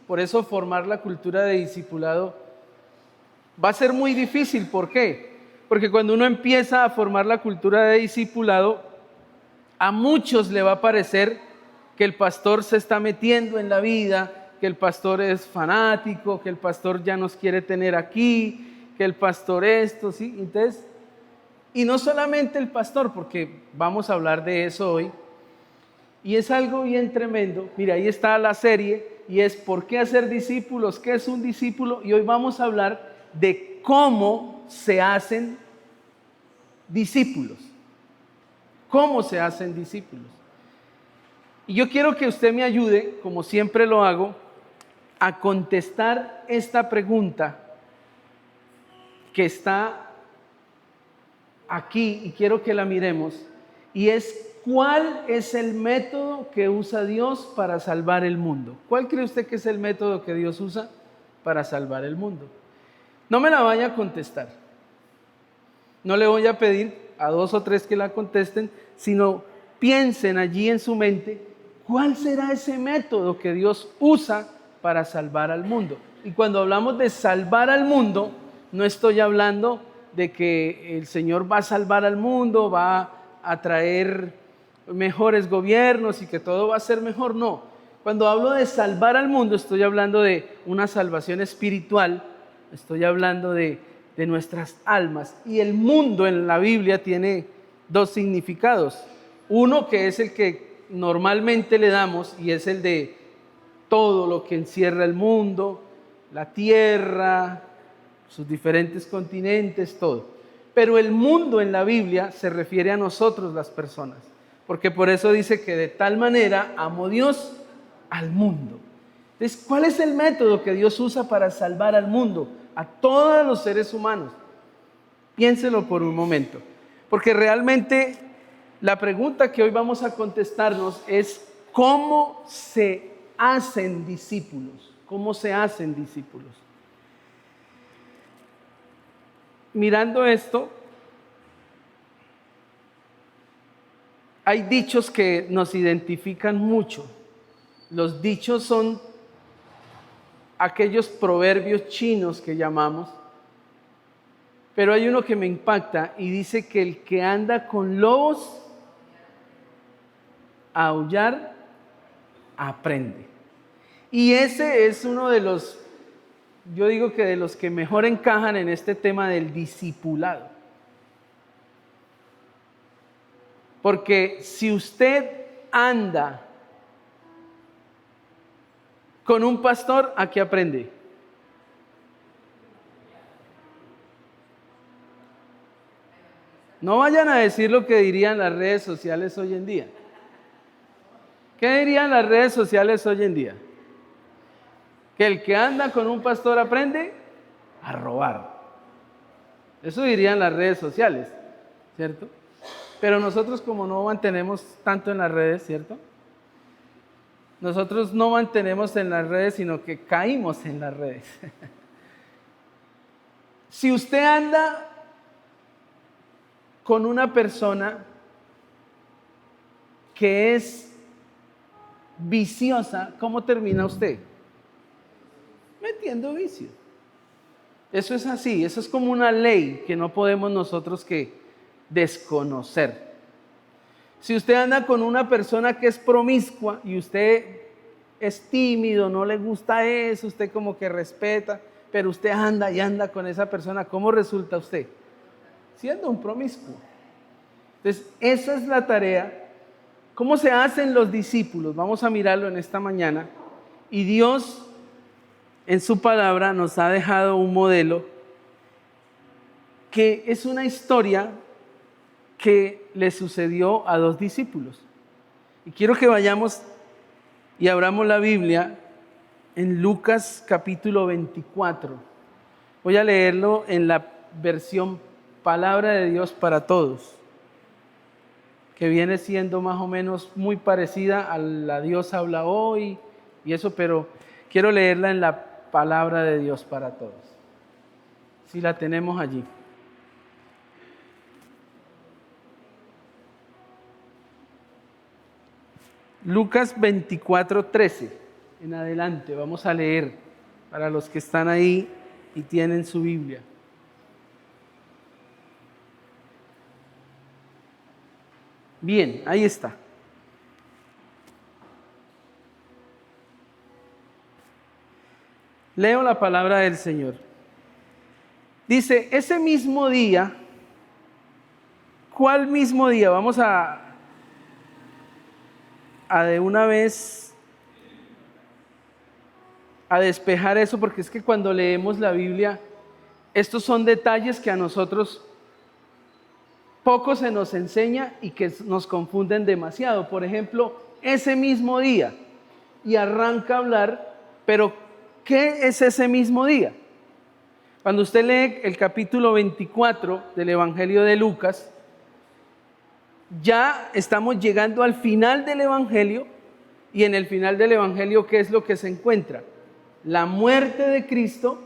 Por eso formar la cultura de discipulado va a ser muy difícil. ¿Por qué? Porque cuando uno empieza a formar la cultura de discipulado, a muchos le va a parecer que el pastor se está metiendo en la vida, que el pastor es fanático, que el pastor ya nos quiere tener aquí, que el pastor esto, ¿sí? Entonces, y no solamente el pastor, porque vamos a hablar de eso hoy, y es algo bien tremendo. Mira, ahí está la serie, y es ¿por qué hacer discípulos? ¿Qué es un discípulo? Y hoy vamos a hablar de cómo se hacen discípulos. ¿Cómo se hacen discípulos? Y yo quiero que usted me ayude, como siempre lo hago, a contestar esta pregunta que está aquí y quiero que la miremos, y es ¿cuál es el método que usa Dios para salvar el mundo? ¿Cuál cree usted que es el método que Dios usa para salvar el mundo? No me la vaya a contestar. No le voy a pedir a 2 o 3 que la contesten, sino piensen allí en su mente cuál será ese método que Dios usa para salvar al mundo. Y cuando hablamos de salvar al mundo, no estoy hablando de que el Señor va a salvar al mundo, va a traer mejores gobiernos y que todo va a ser mejor, no. Cuando hablo de salvar al mundo, estoy hablando de una salvación espiritual, estoy hablando de nuestras almas. Y el mundo en la Biblia tiene 2 significados. Uno que es el que normalmente le damos y es el de todo lo que encierra el mundo, la tierra, sus diferentes continentes, todo. Pero el mundo en la Biblia se refiere a nosotros las personas, porque por eso dice que de tal manera amó Dios al mundo. Entonces, ¿cuál es el método que Dios usa para salvar al mundo? A todos los seres humanos. Piénselo por un momento, porque realmente la pregunta que hoy vamos a contestarnos es ¿cómo se hacen discípulos? ¿Cómo se hacen discípulos? Mirando esto, hay dichos que nos identifican mucho. Los dichos son aquellos proverbios chinos que llamamos, pero hay uno que me impacta y dice que el que anda con lobos a aullar aprende. Y ese es uno de los, yo digo que de los que mejor encajan en este tema del discipulado. Porque si usted anda con un pastor, ¿a qué aprende? No vayan a decir lo que dirían las redes sociales hoy en día. ¿Qué dirían las redes sociales hoy en día? Que el que anda con un pastor aprende a robar. Eso dirían las redes sociales, ¿cierto? Pero nosotros como no mantenemos tanto en las redes, ¿cierto? Nosotros no mantenemos en las redes, sino que caímos en las redes. Si usted anda con una persona que es viciosa, ¿cómo termina usted? Metiendo vicio. Eso es así, eso es como una ley que no podemos nosotros que desconocer. Si usted anda con una persona que es promiscua y usted es tímido, no le gusta eso, usted como que respeta, pero usted anda y anda con esa persona, ¿cómo resulta usted? Siendo un promiscuo. Entonces, esa es la tarea. ¿Cómo se hacen los discípulos? Vamos a mirarlo en esta mañana. Y Dios, en su palabra, nos ha dejado un modelo que es una historia que le sucedió a 2 discípulos. Y quiero que vayamos y abramos la Biblia en Lucas capítulo 24. Voy a leerlo en la versión Palabra de Dios para Todos, que viene siendo más o menos muy parecida a la Dios habla hoy y eso, pero quiero leerla en la Palabra de Dios para Todos. Si la tenemos allí. Lucas 24:13. en adelante. Vamos a leer para los que están ahí y tienen su Biblia. Bien, ahí está. Leo la palabra del Señor. Dice, ese mismo día, ¿cuál mismo día? Vamos a de una vez a despejar eso, porque es que cuando leemos la Biblia, estos son detalles que a nosotros poco se nos enseña y que nos confunden demasiado. Por ejemplo, ese mismo día, y arranca a hablar, pero ¿qué es ese mismo día? Cuando usted lee el capítulo 24 del Evangelio de Lucas, ya estamos llegando al final del Evangelio, y en el final del Evangelio, ¿qué es lo que se encuentra? La muerte de Cristo,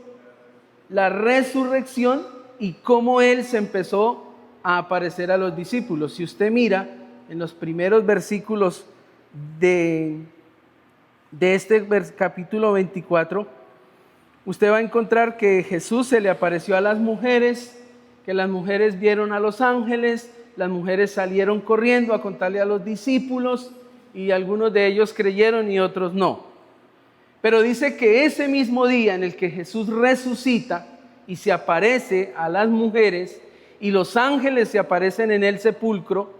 la resurrección y cómo Él se empezó a aparecer a los discípulos. Si usted mira en los primeros versículos de este capítulo 24, usted va a encontrar que Jesús se le apareció a las mujeres, que las mujeres vieron a los ángeles, las mujeres salieron corriendo a contarle a los discípulos y algunos de ellos creyeron y otros no. Pero dice que ese mismo día en el que Jesús resucita y se aparece a las mujeres y los ángeles se aparecen en el sepulcro,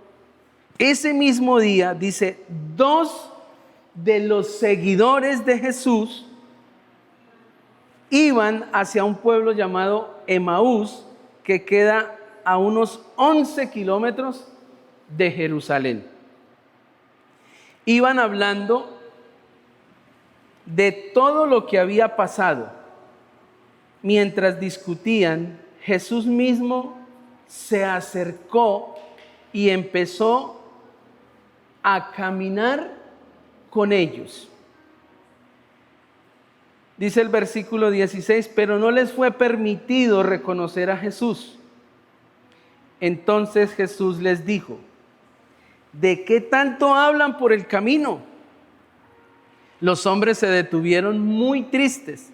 ese mismo día, dice, 2 de los seguidores de Jesús iban hacia un pueblo llamado Emaús, que queda a unos 11 kilómetros de Jerusalén. Iban hablando de todo lo que había pasado. Mientras discutían, Jesús mismo se acercó y empezó a caminar con ellos. Dice el versículo 16, pero no les fue permitido reconocer a Jesús. Entonces Jesús les dijo, ¿de qué tanto hablan por el camino? Los hombres se detuvieron muy tristes.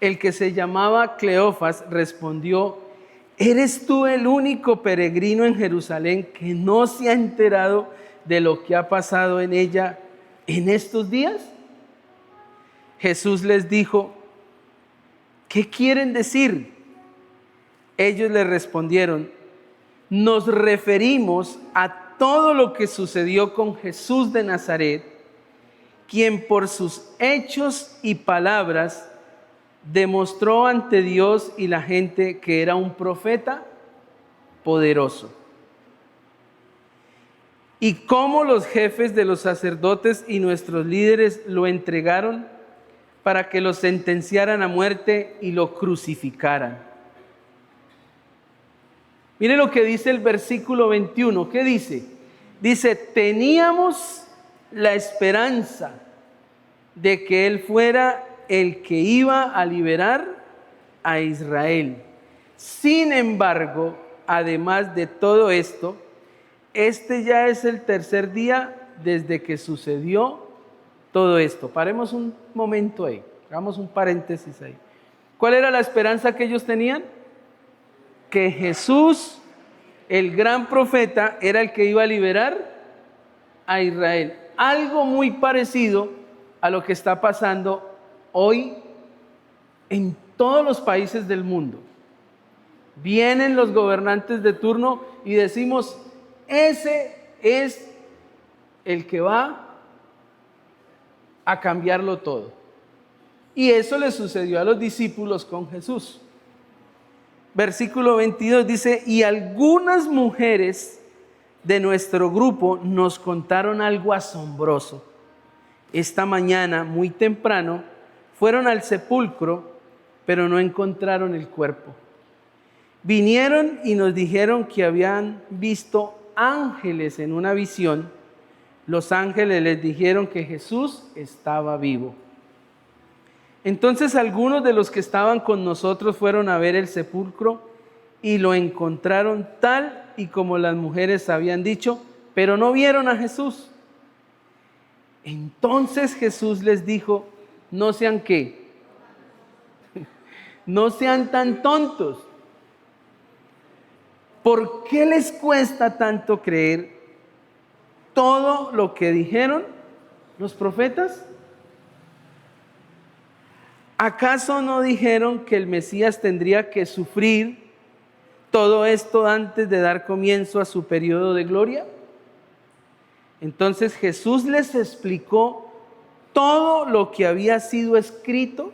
El que se llamaba Cleofas respondió, ¿eres tú el único peregrino en Jerusalén que no se ha enterado de lo que ha pasado en ella en estos días? Jesús les dijo, ¿qué quieren decir? Ellos le respondieron, nos referimos a todo lo que sucedió con Jesús de Nazaret, quien por sus hechos y palabras demostró ante Dios y la gente que era un profeta poderoso. Y cómo los jefes de los sacerdotes y nuestros líderes lo entregaron para que lo sentenciaran a muerte y lo crucificaran. Mire lo que dice el versículo 21. ¿Qué dice? Dice, teníamos la esperanza de que Él fuera el que iba a liberar a Israel. Sin embargo, además de todo esto, este ya es el tercer día desde que sucedió todo esto. Paremos un momento ahí, hagamos un paréntesis ahí. ¿Cuál era la esperanza que ellos tenían? Que Jesús, el gran profeta, era el que iba a liberar a Israel. Algo muy parecido a lo que está pasando hoy en todos los países del mundo. Vienen los gobernantes de turno y decimos, ese es el que va a cambiarlo todo. Y eso le sucedió a los discípulos con Jesús. Versículo 22 dice, y algunas mujeres de nuestro grupo nos contaron algo asombroso. Esta mañana, muy temprano, fueron al sepulcro, pero no encontraron el cuerpo. Vinieron y nos dijeron que habían visto ángeles en una visión. Los ángeles les dijeron que Jesús estaba vivo. Entonces algunos de los que estaban con nosotros fueron a ver el sepulcro y lo encontraron tal y como las mujeres habían dicho, pero no vieron a Jesús. Entonces Jesús les dijo, no sean ¿qué? No sean tan tontos. ¿Por qué les cuesta tanto creer todo lo que dijeron los profetas? ¿Acaso no dijeron que el Mesías tendría que sufrir todo esto antes de dar comienzo a su periodo de gloria? Entonces Jesús les explicó todo lo que había sido escrito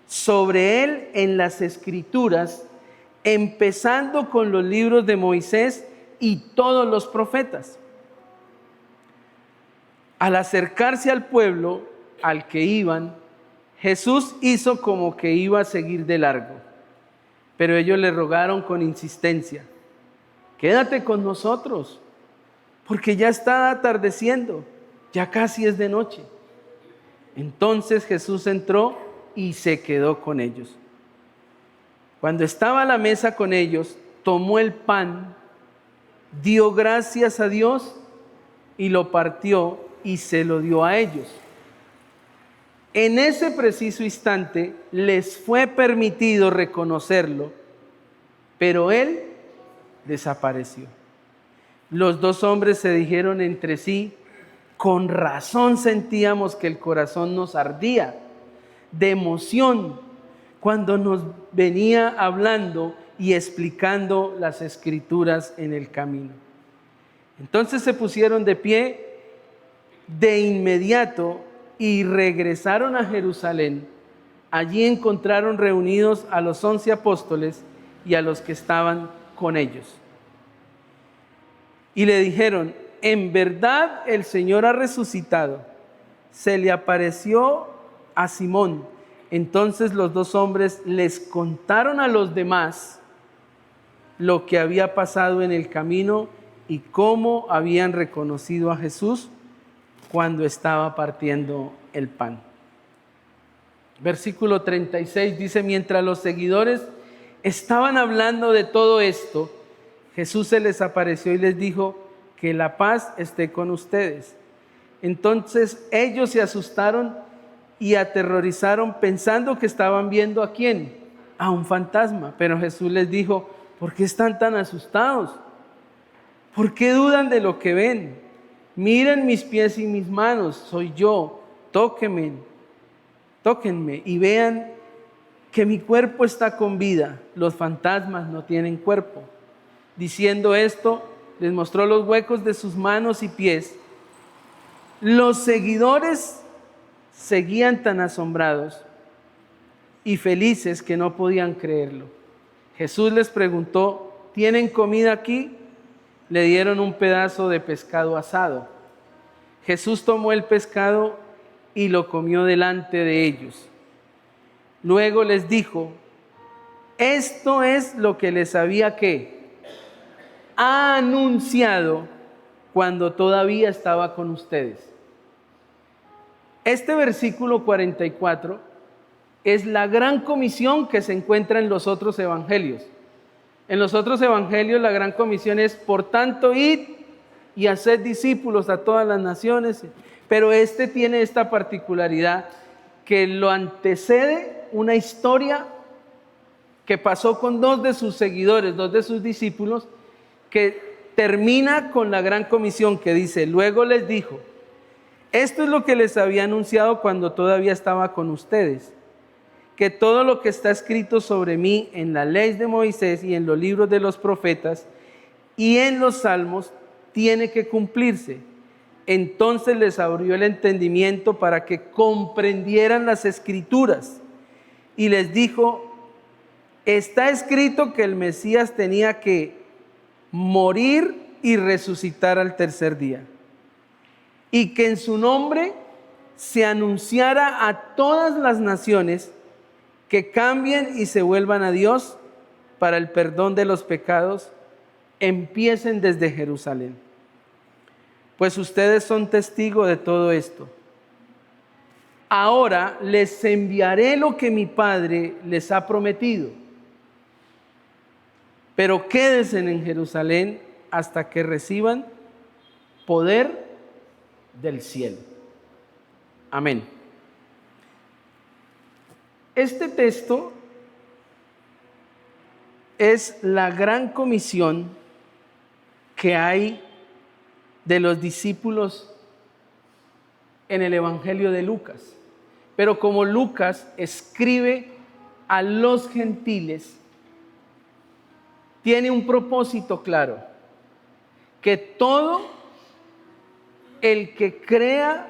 sobre él en las Escrituras, empezando con los libros de Moisés y todos los profetas. Al acercarse al pueblo al que iban, Jesús hizo como que iba a seguir de largo, pero ellos le rogaron con insistencia, quédate con nosotros, porque ya está atardeciendo, ya casi es de noche. Entonces Jesús entró y se quedó con ellos. Cuando estaba a la mesa con ellos, tomó el pan, dio gracias a Dios y lo partió y se lo dio a ellos. En ese preciso instante les fue permitido reconocerlo, pero él desapareció. Los dos hombres se dijeron entre sí, con razón sentíamos que el corazón nos ardía de emoción cuando nos venía hablando y explicando las Escrituras en el camino. Entonces se pusieron de pie de inmediato y regresaron a Jerusalén. Allí encontraron reunidos a los 11 apóstoles y a los que estaban con ellos. Y le dijeron, en verdad el Señor ha resucitado. Se le apareció a Simón. Entonces los dos hombres les contaron a los demás lo que había pasado en el camino y cómo habían reconocido a Jesús cuando estaba partiendo el pan. Versículo 36 dice, mientras los seguidores estaban hablando de todo esto, Jesús se les apareció y les dijo, que la paz esté con ustedes. Entonces ellos se asustaron y aterrorizaron pensando que estaban viendo ¿a quién? A un fantasma. Pero Jesús les dijo, ¿por qué están tan asustados? ¿Por qué dudan de lo que ven? Miren mis pies y mis manos, soy yo, tóquenme y vean que mi cuerpo está con vida. Los fantasmas no tienen cuerpo. Diciendo esto, les mostró los huecos de sus manos y pies. Los seguidores seguían tan asombrados y felices que no podían creerlo. Jesús les preguntó, ¿tienen comida aquí? Le dieron un pedazo de pescado asado. Jesús tomó el pescado y lo comió delante de ellos. Luego les dijo, esto es lo que les había anunciado cuando todavía estaba con ustedes. Este versículo 44 es la gran comisión que se encuentra en los otros evangelios. En los otros evangelios la gran comisión es, por tanto, id y haced discípulos a todas las naciones. Pero este tiene esta particularidad que lo antecede una historia que pasó con dos de sus seguidores, dos de sus discípulos, que termina con la gran comisión que dice, luego les dijo, esto es lo que les había anunciado cuando todavía estaba con ustedes, que todo lo que está escrito sobre mí en la ley de Moisés y en los libros de los profetas y en los salmos tiene que cumplirse. Entonces les abrió el entendimiento para que comprendieran las Escrituras y les dijo, está escrito que el Mesías tenía que morir y resucitar al tercer día, y que en su nombre se anunciara a todas las naciones que cambien y se vuelvan a Dios para el perdón de los pecados, empiecen desde Jerusalén. Pues ustedes son testigos de todo esto. Ahora les enviaré lo que mi Padre les ha prometido. Pero quédense en Jerusalén hasta que reciban poder del cielo. Amén. Este texto es la gran comisión que hay de los discípulos en el Evangelio de Lucas. Pero como Lucas escribe a los gentiles, tiene un propósito claro: que todo el que crea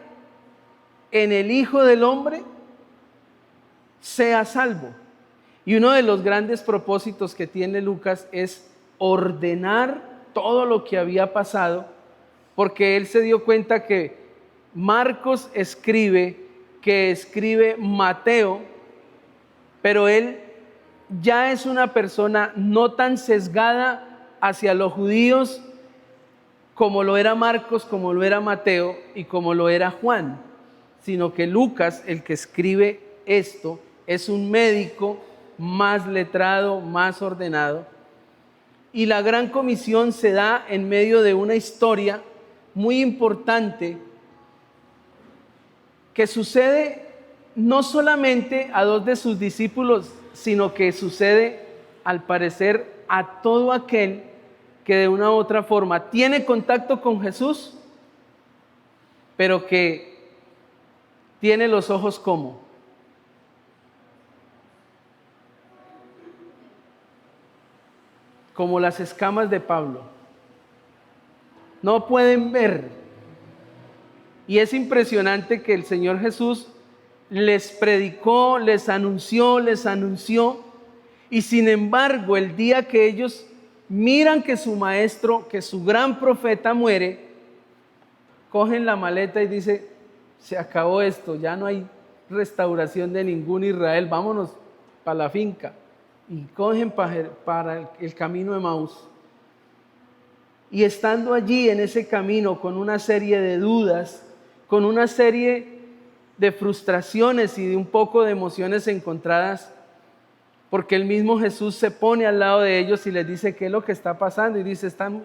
en el Hijo del Hombre sea salvo. Y uno de los grandes propósitos que tiene Lucas es ordenar todo lo que había pasado, porque él se dio cuenta que Marcos escribe Mateo, pero él ya es una persona no tan sesgada hacia los judíos como lo era Marcos, como lo era Mateo y como lo era Juan, sino que Lucas, el que escribe esto, es un médico más letrado, más ordenado. Y la gran comisión se da en medio de una historia muy importante que sucede no solamente a dos de sus discípulos, sino que sucede, al parecer, a todo aquel que de una u otra forma tiene contacto con Jesús, pero que tiene los ojos como las escamas de Pablo. No pueden ver. Y es impresionante que el Señor Jesús les predicó, les anunció, y sin embargo, el día que ellos miran que su maestro, que su gran profeta muere, cogen la maleta y dicen: se acabó esto, ya no hay restauración de ningún Israel, vámonos para la finca. Y cogen para el camino de Emaús. Y estando allí en ese camino con una serie de dudas, con una serie de frustraciones y de un poco de emociones encontradas, porque el mismo Jesús se pone al lado de ellos y les dice qué es lo que está pasando, y dice: están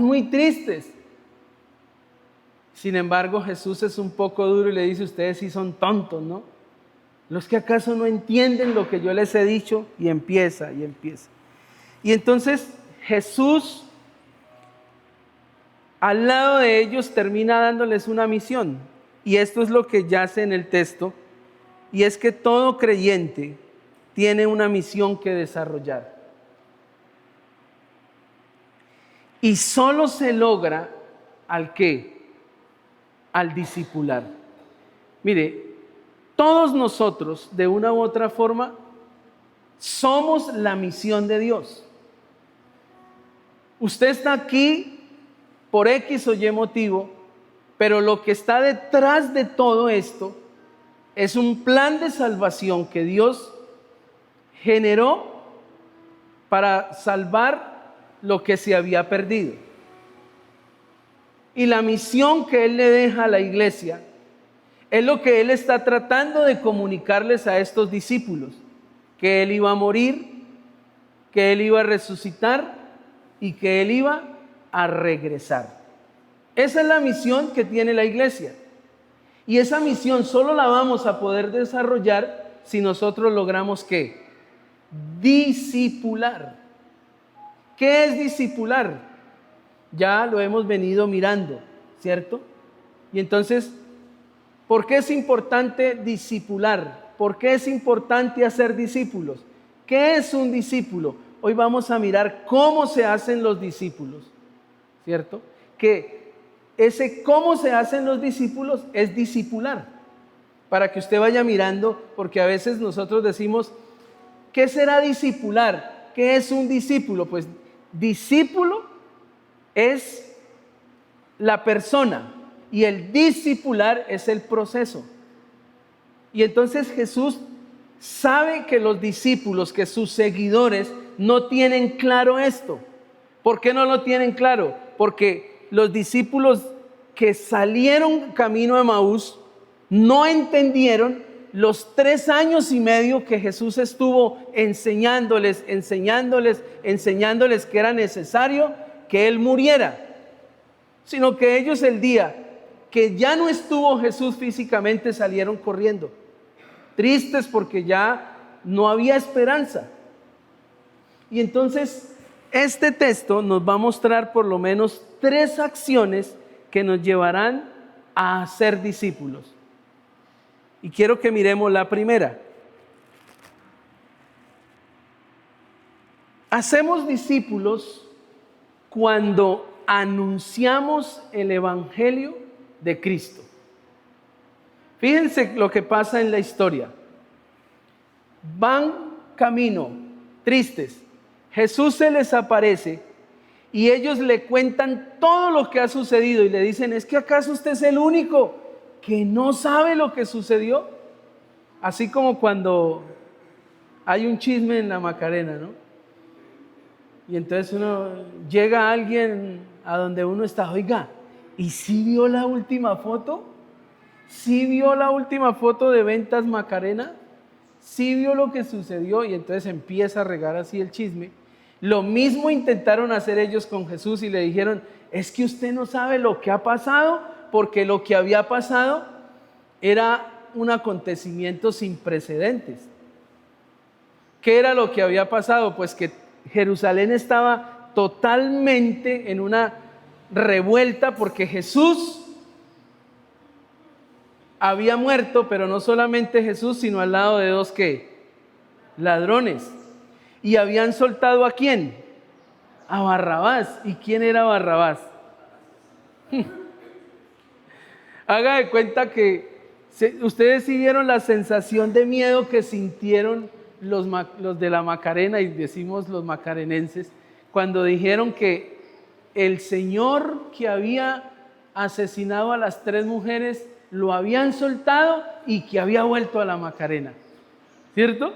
muy tristes. Sin embargo, Jesús es un poco duro y le dice: ustedes sí son tontos, ¿no? ¿Los que acaso no entienden lo que yo les he dicho? Y empieza. Y entonces Jesús, al lado de ellos, termina dándoles una misión. Y esto es lo que yace en el texto, y es que todo creyente tiene una misión que desarrollar. Y solo se logra ¿al qué? Al discipular. Mire, todos nosotros, de una u otra forma, somos la misión de Dios. Usted está aquí por X o Y motivo, pero lo que está detrás de todo esto es un plan de salvación que Dios generó para salvar lo que se había perdido. Y la misión que Él le deja a la iglesia es lo que Él está tratando de comunicarles a estos discípulos: que Él iba a morir, que Él iba a resucitar y que Él iba a regresar. Esa es la misión que tiene la iglesia. Y esa misión solo la vamos a poder desarrollar si nosotros logramos ¿qué? Discipular. ¿Qué es discipular? Ya lo hemos venido mirando, ¿cierto? Y entonces, ¿por qué es importante discipular? ¿Por qué es importante hacer discípulos? ¿Qué es un discípulo? Hoy vamos a mirar cómo se hacen los discípulos, ¿cierto? Que ese cómo se hacen los discípulos es discipular. Para que usted vaya mirando, porque a veces nosotros decimos: ¿qué será discipular? ¿Qué es un discípulo? Pues discípulo es la persona y el discipular es el proceso. Y entonces Jesús sabe que los discípulos, que sus seguidores no tienen claro esto. ¿Por qué no lo tienen claro? Porque los discípulos que salieron camino a Emaús no entendieron los 3 años y medio que Jesús estuvo enseñándoles que era necesario que Él muriera, sino que ellos, el día que ya no estuvo Jesús físicamente, salieron corriendo, tristes porque ya no había esperanza. Y entonces este texto nos va a mostrar por lo menos 3 acciones que nos llevarán a ser discípulos. Y quiero que miremos la primera. Hacemos discípulos cuando anunciamos el Evangelio de Cristo. Fíjense lo que pasa en la historia. Van camino, tristes. Jesús se les aparece y ellos le cuentan todo lo que ha sucedido y le dicen, ¿es que acaso usted es el único que no sabe lo que sucedió? Así como cuando hay un chisme en la Macarena, ¿no? Y entonces llega alguien a donde uno está, oiga, ¿y sí vio la última foto? ¿Sí vio la última foto de Ventas Macarena? ¿Sí vio lo que sucedió? Y entonces empieza a regar así el chisme. Lo mismo intentaron hacer ellos con Jesús y le dijeron, es que usted no sabe lo que ha pasado, porque lo que había pasado era un acontecimiento sin precedentes. ¿Qué era lo que había pasado? Pues que Jerusalén estaba totalmente en una revuelta porque Jesús había muerto, pero no solamente Jesús, sino al lado de 2 ¿qué? Ladrones. ¿Y habían soltado a quién? A Barrabás. ¿Y quién era Barrabás? Haga de cuenta que ustedes sí vieron la sensación de miedo que sintieron los de la Macarena, y decimos los macarenenses, cuando dijeron que el señor que había asesinado a las 3 mujeres lo habían soltado y que había vuelto a la Macarena, ¿cierto?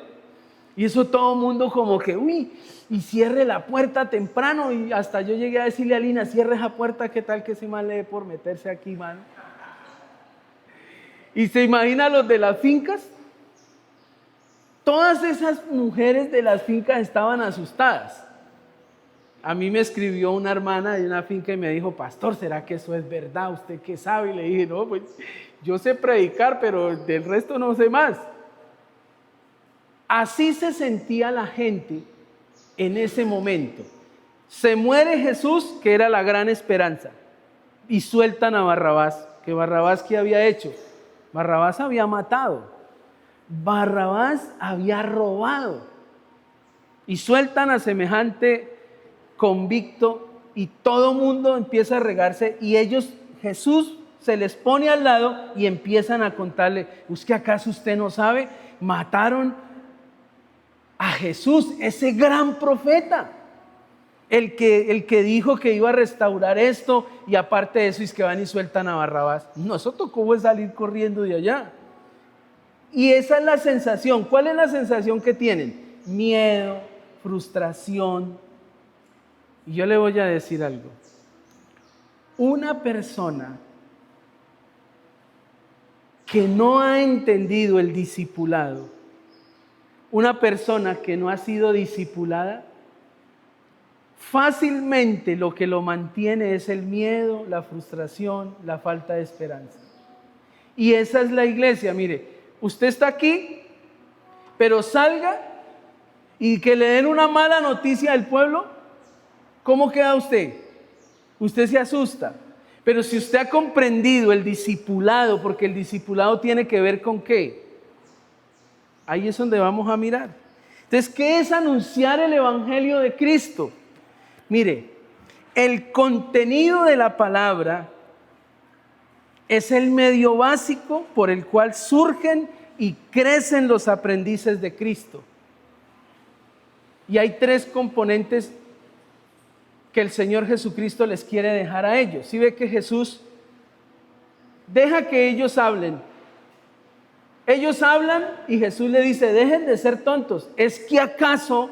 Y eso todo el mundo como que, uy, y cierre la puerta temprano, y hasta yo llegué a decirle a Lina, cierre esa puerta, ¿qué tal que ese man le dé por meterse aquí, man? Y se imagina los de las fincas. Todas esas mujeres de las fincas estaban asustadas. A mí me escribió una hermana de una finca y me dijo, pastor, ¿será que eso es verdad? ¿Usted qué sabe? Y le dije, no, pues yo sé predicar, pero del resto no sé más. Así se sentía la gente en ese momento. Se muere Jesús, que era la gran esperanza, y sueltan a Barrabás. ¿Que Barrabás qué había hecho? Barrabás había matado. Barrabás había robado. Y sueltan a semejante convicto y todo mundo empieza a regarse y ellos, Jesús se les pone al lado y empiezan a contarle, ¿es que acaso usted no sabe? Mataron a Jesús, ese gran profeta, el que dijo que iba a restaurar esto, y aparte de eso es que van y sueltan a Barrabás. No, eso tocó salir corriendo de allá. Y esa es la sensación. ¿Cuál es la sensación que tienen? Miedo, frustración. Y yo le voy a decir algo. Una persona que no ha entendido el discipulado, una persona que no ha sido discipulada, fácilmente lo que lo mantiene es el miedo, la frustración, la falta de esperanza. Y esa es la iglesia. Mire, usted está aquí, pero salga y que le den una mala noticia al pueblo, ¿cómo queda usted? Usted se asusta. Pero si usted ha comprendido el discipulado, porque el discipulado tiene que ver con ¿qué? Ahí es donde vamos a mirar. Entonces, ¿qué es anunciar el Evangelio de Cristo? Mire, el contenido de la palabra es el medio básico por el cual surgen y crecen los aprendices de Cristo. Y hay 3 componentes que el Señor Jesucristo les quiere dejar a ellos. ¿Sí ve que Jesús deja que ellos hablen? Ellos hablan y Jesús le dice, dejen de ser tontos. ¿Es que acaso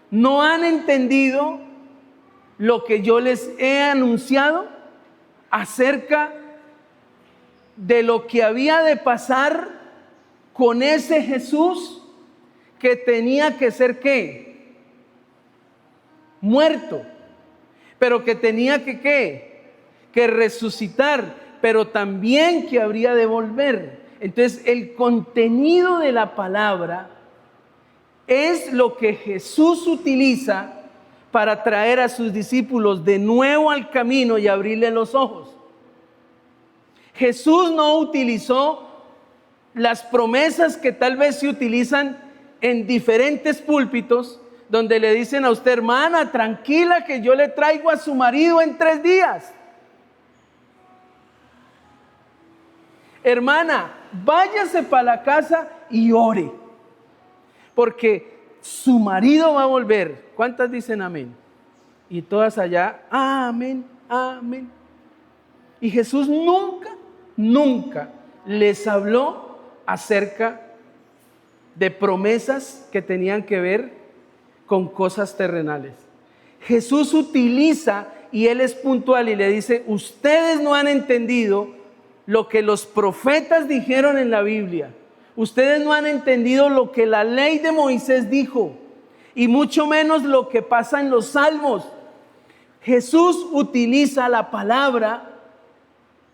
no han entendido lo que yo les he anunciado acerca de lo que había de pasar con ese Jesús que tenía que ser ¿qué? Muerto, pero que tenía que ¿qué? Que resucitar, pero también que habría de volver. Entonces, el contenido de la palabra es lo que Jesús utiliza para traer a sus discípulos de nuevo al camino y abrirle los ojos. Jesús no utilizó las promesas que tal vez se utilizan en diferentes púlpitos, donde le dicen a usted: hermana, tranquila que yo le traigo a su marido en 3 días. Hermana, váyase para la casa y ore, porque su marido va a volver. ¿Cuántas dicen amén? Y todas allá, amén, amén. Y Jesús nunca les habló acerca de promesas que tenían que ver con cosas terrenales. Jesús utiliza, y Él es puntual y le dice: ustedes no han entendido lo que los profetas dijeron en la Biblia. Ustedes no han entendido lo que la ley de Moisés dijo, y mucho menos lo que pasa en los salmos. Jesús utiliza la palabra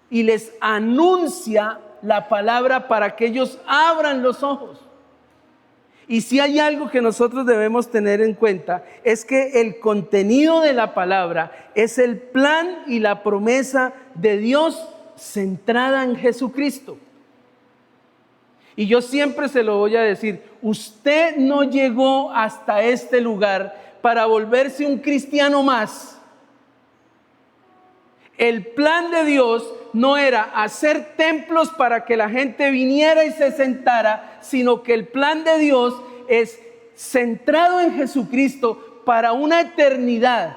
y les anuncia la palabra para que ellos abran los ojos. Y si hay algo que nosotros debemos tener en cuenta, es que el contenido de la palabra es el plan y la promesa de Dios centrada en Jesucristo. Y yo siempre se lo voy a decir: usted no llegó hasta este lugar para volverse un cristiano más. El plan de Dios no era hacer templos para que la gente viniera y se sentara, sino que el plan de Dios es centrado en Jesucristo para una eternidad.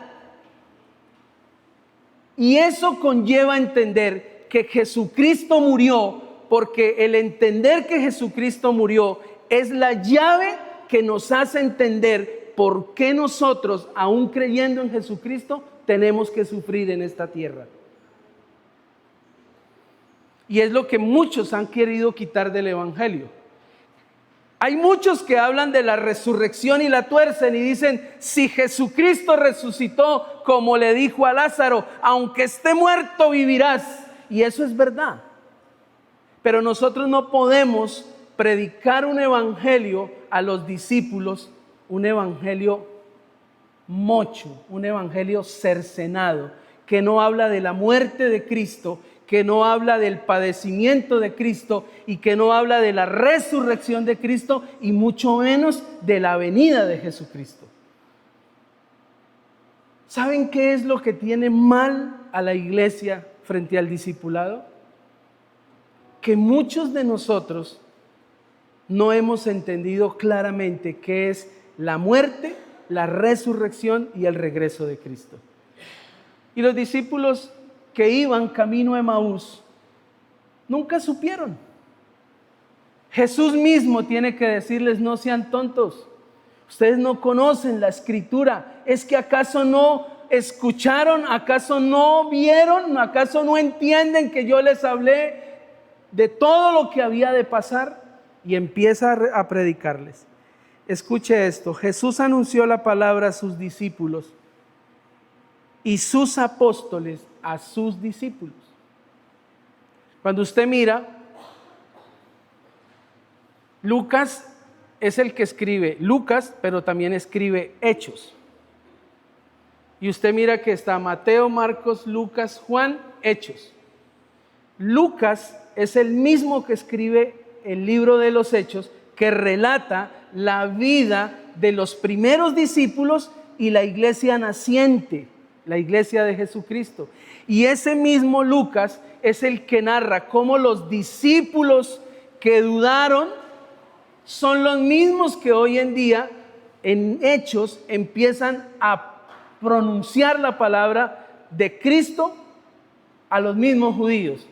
Y eso conlleva entender que Jesucristo murió, porque el entender que Jesucristo murió es la llave que nos hace entender por qué nosotros, aún creyendo en Jesucristo, tenemos que sufrir en esta tierra. Y es lo que muchos han querido quitar del Evangelio. Hay muchos que hablan de la resurrección y la tuercen y dicen: si Jesucristo resucitó, como le dijo a Lázaro, aunque esté muerto vivirás. Y eso es verdad. Pero nosotros no podemos predicar un evangelio a los discípulos, un evangelio mocho, un evangelio cercenado, que no habla de la muerte de Cristo, que no habla del padecimiento de Cristo y que no habla de la resurrección de Cristo, y mucho menos de la venida de Jesucristo. ¿Saben qué es lo que tiene mal a la iglesia frente al discipulado? Que muchos de nosotros no hemos entendido claramente qué es la muerte, la resurrección y el regreso de Cristo. Y los discípulos que iban camino a Emaús nunca supieron. Jesús mismo tiene que decirles: no sean tontos, ustedes no conocen la Escritura. ¿Es que acaso no escucharon? ¿Acaso no vieron? ¿Acaso no entienden que yo les hablé de todo lo que había de pasar? Y empieza a predicarles. Escuche esto: Jesús anunció la palabra a sus discípulos y sus apóstoles a sus discípulos. Cuando usted mira, Lucas es el que escribe Lucas, pero también escribe Hechos. Y usted mira que está Mateo, Marcos, Lucas, Juan, Hechos. Lucas es el mismo que escribe el libro de los Hechos, que relata la vida de los primeros discípulos y la iglesia naciente, la iglesia de Jesucristo. Y ese mismo Lucas es el que narra cómo los discípulos que dudaron son los mismos que hoy en día en Hechos empiezan a pronunciar la palabra de Cristo a los mismos judíos.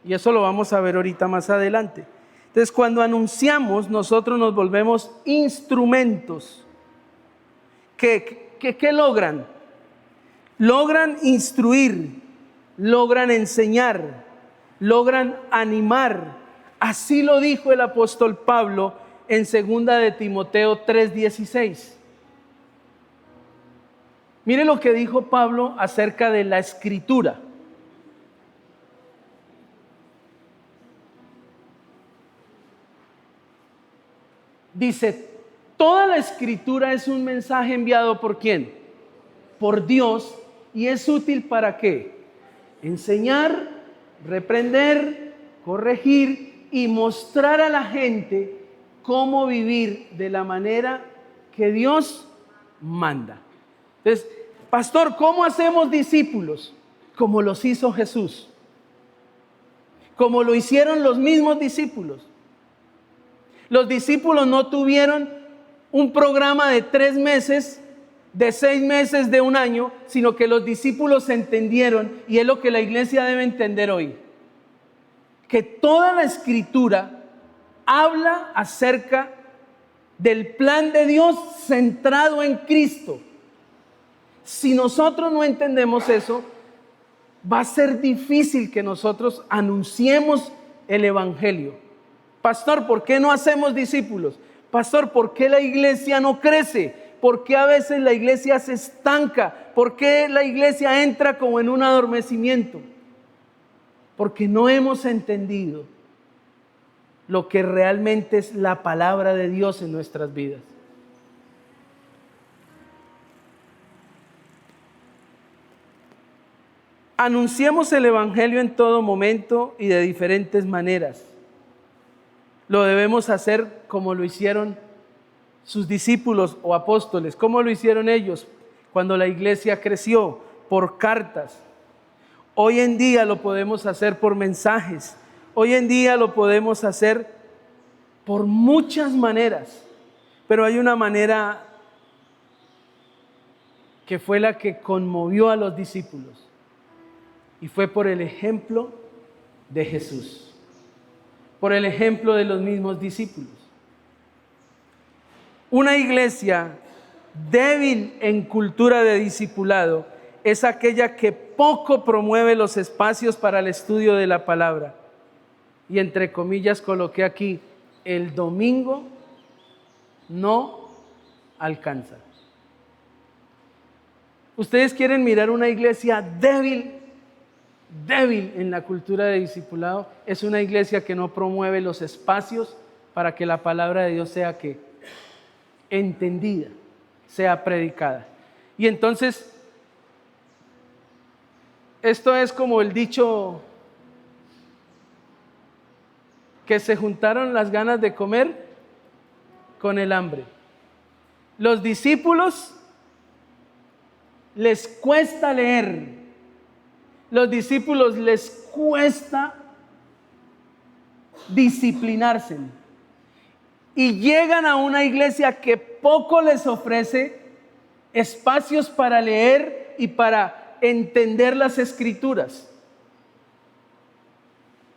Y eso lo vamos a ver ahorita más adelante. Entonces, cuando anunciamos, nosotros nos volvemos instrumentos. ¿Qué logran? Logran instruir, logran enseñar, logran animar. Así lo dijo el apóstol Pablo en 2 de Timoteo 3:16. Mire lo que dijo Pablo acerca de la Escritura. Dice, toda la escritura es un mensaje enviado ¿por quién? Por Dios. ¿Y es útil para qué? Enseñar, reprender, corregir y mostrar a la gente cómo vivir de la manera que Dios manda. Entonces, pastor, ¿cómo hacemos discípulos? Como los hizo Jesús, como lo hicieron los mismos discípulos. Los discípulos no tuvieron un programa de 3 meses, de 6 meses, de 1 año, sino que los discípulos entendieron, y es lo que la iglesia debe entender hoy, que toda la escritura habla acerca del plan de Dios centrado en Cristo. Si nosotros no entendemos eso, va a ser difícil que nosotros anunciemos el evangelio. Pastor, ¿por qué no hacemos discípulos? Pastor, ¿por qué la iglesia no crece? ¿Por qué a veces la iglesia se estanca? ¿Por qué la iglesia entra como en un adormecimiento? Porque no hemos entendido lo que realmente es la palabra de Dios en nuestras vidas. Anunciemos el evangelio en todo momento y de diferentes maneras. Lo debemos hacer como lo hicieron sus discípulos o apóstoles. ¿Cómo lo hicieron ellos? Cuando la iglesia creció, por cartas. Hoy en día lo podemos hacer por mensajes. Hoy en día lo podemos hacer por muchas maneras. Pero hay una manera que fue la que conmovió a los discípulos. Y fue por el ejemplo de Jesús. Por el ejemplo de los mismos discípulos. Una iglesia débil en cultura de discipulado es aquella que poco promueve los espacios para el estudio de la palabra. Y entre comillas coloqué aquí, el domingo no alcanza. ¿Ustedes quieren mirar una iglesia débil en la cultura de discipulado? Es una iglesia que no promueve los espacios para que la palabra de Dios sea ¿qué? Entendida, sea predicada. Y entonces, esto es como el dicho que se juntaron las ganas de comer con el hambre. Los discípulos les cuesta leer. Los discípulos les cuesta disciplinarse. Y llegan a una iglesia que poco les ofrece espacios para leer y para entender las escrituras.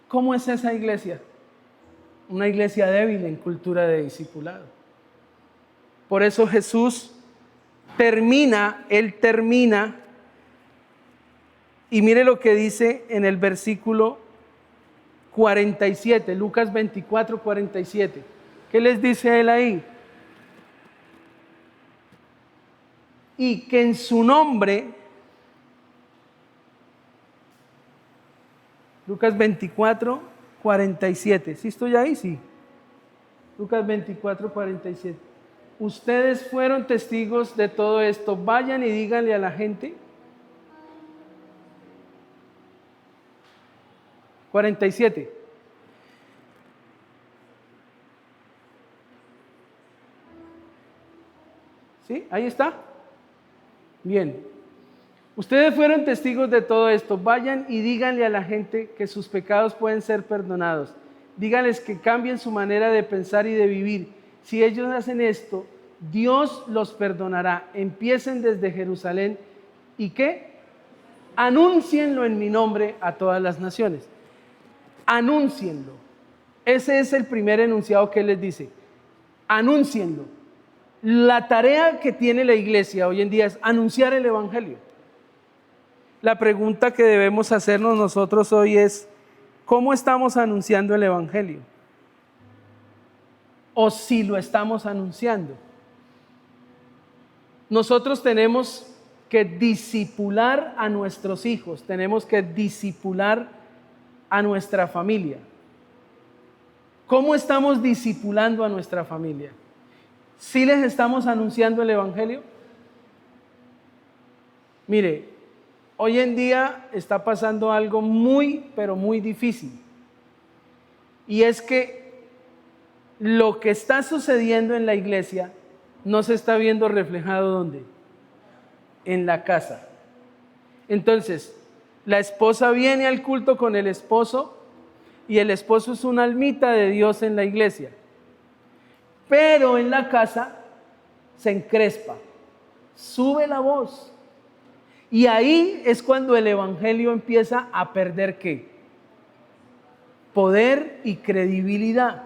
¿Cómo es esa iglesia? Una iglesia débil en cultura de discipulado. Por eso Jesús termina, y mire lo que dice en el versículo 47, Lucas 24, 47. ¿Qué les dice él ahí? Y que en su nombre, Lucas 24, 47. ¿Sí estoy ahí? Sí. Lucas 24, 47. Ustedes fueron testigos de todo esto. Vayan y díganle a la gente. 47. ¿Sí? Ahí está. Bien. Ustedes fueron testigos de todo esto. Vayan y díganle a la gente que sus pecados pueden ser perdonados. Díganles que cambien su manera de pensar y de vivir. Si ellos hacen esto, Dios los perdonará. Empiecen desde Jerusalén. ¿Y qué? Anúncienlo en mi nombre a todas las naciones. Anúncienlo. Ese es el primer enunciado que él les dice. Anúncienlo. La tarea que tiene la iglesia hoy en día es anunciar el evangelio. La pregunta que debemos hacernos nosotros hoy es, ¿cómo estamos anunciando el evangelio? O si lo estamos anunciando. Nosotros tenemos que discipular a nuestros hijos, tenemos que discipular a nuestra familia. ¿Cómo estamos discipulando a nuestra familia? ¿Sí les estamos anunciando el Evangelio? Mire, hoy en día está pasando algo muy, pero muy difícil. Y es que lo que está sucediendo en la iglesia no se está viendo reflejado ¿dónde? En la casa. Entonces, la esposa viene al culto con el esposo y el esposo es una almita de Dios en la iglesia. Pero en la casa se encrespa, sube la voz. Y ahí es cuando el evangelio empieza a perder ¿qué? Poder y credibilidad.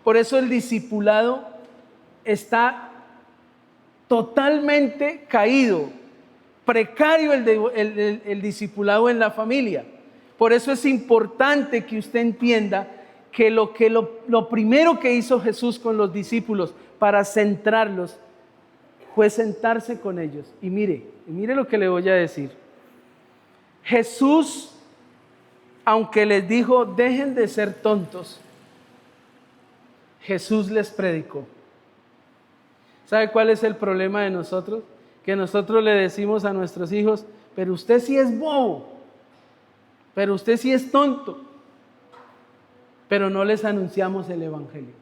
Por eso el discipulado está totalmente caído, precario el discipulado en la familia. Por eso es importante que usted entienda que lo primero que hizo Jesús con los discípulos para centrarlos fue sentarse con ellos. Y mire lo que le voy a decir. Jesús, aunque les dijo, dejen de ser tontos, Jesús les predicó. ¿Sabe cuál es el problema de nosotros? Que nosotros le decimos a nuestros hijos, pero usted sí es bobo, pero usted sí es tonto, pero no les anunciamos el Evangelio.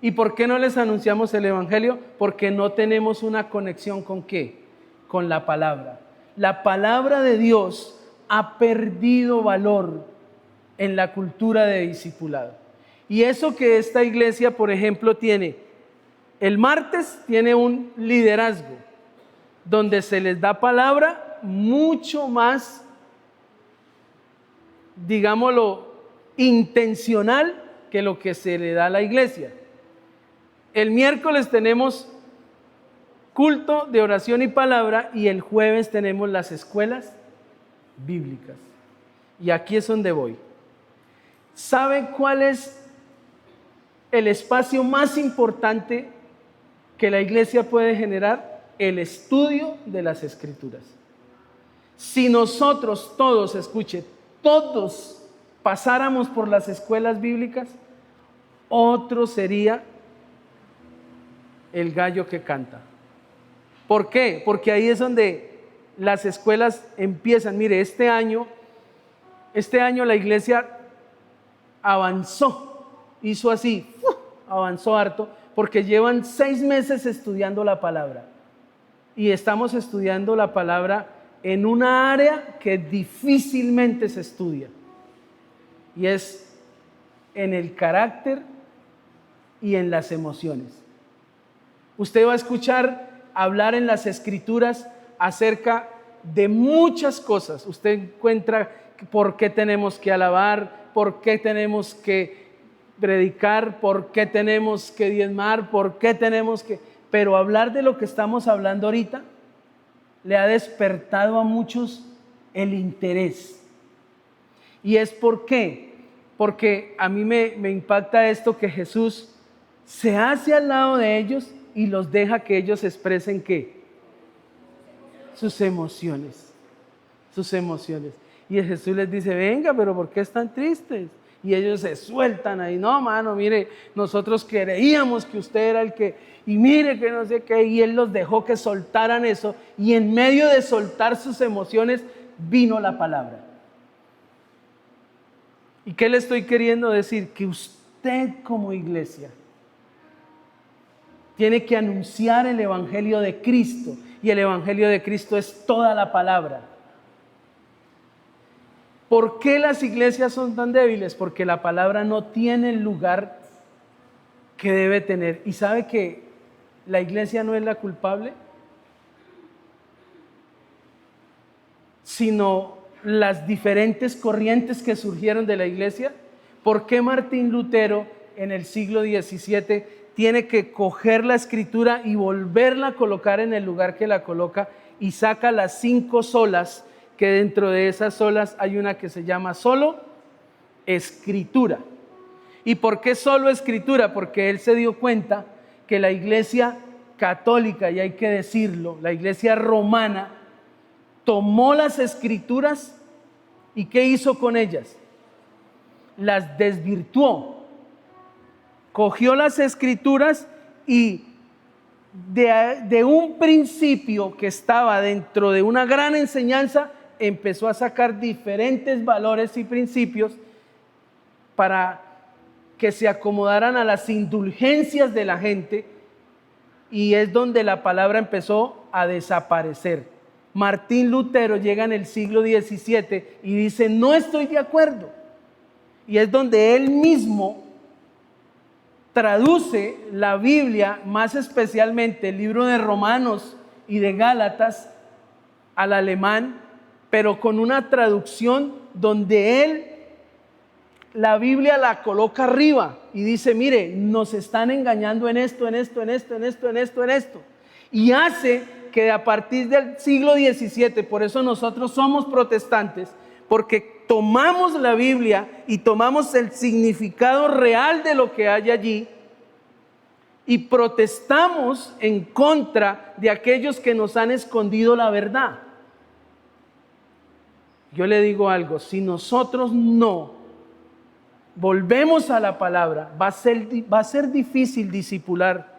¿Y por qué no les anunciamos el Evangelio? Porque no tenemos una conexión ¿con qué? Con la palabra. La palabra de Dios ha perdido valor en la cultura de discipulado. Y eso que esta iglesia, por ejemplo, tiene, el martes tiene un liderazgo donde se les da palabra mucho más, digámoslo, intencional que lo que se le da a la iglesia. El miércoles tenemos culto de oración y palabra y el jueves tenemos las escuelas bíblicas. Y aquí es donde voy. ¿Sabe cuál es el espacio más importante que la iglesia puede generar? El estudio de las Escrituras. Si nosotros todos, escuche, todos pasáramos por las escuelas bíblicas, otro sería el gallo que canta. ¿Por qué? Porque ahí es donde las escuelas empiezan. Mire, este año la iglesia avanzó, hizo así, avanzó harto, porque llevan 6 meses estudiando la palabra. Y estamos estudiando la palabra en una área que difícilmente se estudia. Y es en el carácter y en las emociones. Usted va a escuchar hablar en las Escrituras acerca de muchas cosas. Usted encuentra por qué tenemos que alabar, por qué tenemos que predicar, por qué tenemos que diezmar, por qué tenemos que... Pero hablar de lo que estamos hablando ahorita le ha despertado a muchos el interés. ¿Y es por qué? Porque a mí me impacta esto, que Jesús se hace al lado de ellos y los deja que ellos expresen ¿qué? Sus emociones. Sus emociones. Y Jesús les dice, venga, pero ¿por qué están tristes? Y ellos se sueltan ahí, no, mano, mire, nosotros creíamos que usted era el que, y mire que no sé qué, y Él los dejó que soltaran eso, y en medio de soltar sus emociones, vino la palabra. ¿Y qué le estoy queriendo decir? Que usted como iglesia tiene que anunciar el Evangelio de Cristo, y el Evangelio de Cristo es toda la palabra. ¿Por qué las iglesias son tan débiles? Porque la palabra no tiene el lugar que debe tener. ¿Y sabe que la iglesia no es la culpable? Sino las diferentes corrientes que surgieron de la iglesia. ¿Por qué Martín Lutero en el siglo XVII tiene que coger la Escritura y volverla a colocar en el lugar que la coloca y saca las 5 solas? Que dentro de esas solas hay una que se llama solo Escritura. ¿Y por qué solo Escritura? Porque él se dio cuenta que la iglesia católica, y hay que decirlo, la iglesia romana, tomó las Escrituras y ¿qué hizo con ellas? Las desvirtuó. Cogió las Escrituras y de un principio que estaba dentro de una gran enseñanza, empezó a sacar diferentes valores y principios para que se acomodaran a las indulgencias de la gente, y es donde la palabra empezó a desaparecer. Martín Lutero llega en el siglo XVII y dice: no estoy de acuerdo, y es donde él mismo traduce la Biblia, más especialmente el libro de Romanos y de Gálatas, al alemán, pero con una traducción donde él la Biblia la coloca arriba y dice: mire, nos están engañando en esto, en esto, en esto, en esto, en esto, en esto. Y hace que a partir del siglo XVII, por eso nosotros somos protestantes, porque tomamos la Biblia y tomamos el significado real de lo que hay allí y protestamos en contra de aquellos que nos han escondido la verdad. Yo le digo algo: si nosotros no volvemos a la palabra, va a ser difícil discipular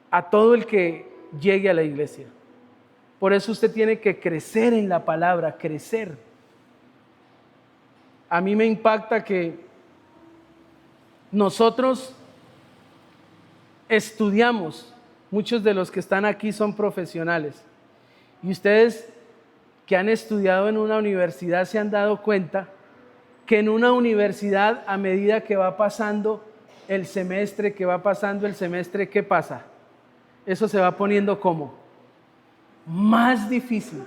a todo el que llegue a la iglesia. Por eso usted tiene que crecer en la palabra, crecer. A mí me impacta que nosotros estudiamos, muchos de los que están aquí son profesionales, y ustedes que han estudiado en una universidad se han dado cuenta que en una universidad, a medida que va pasando el semestre, ¿qué pasa? Eso se va poniendo como más difícil,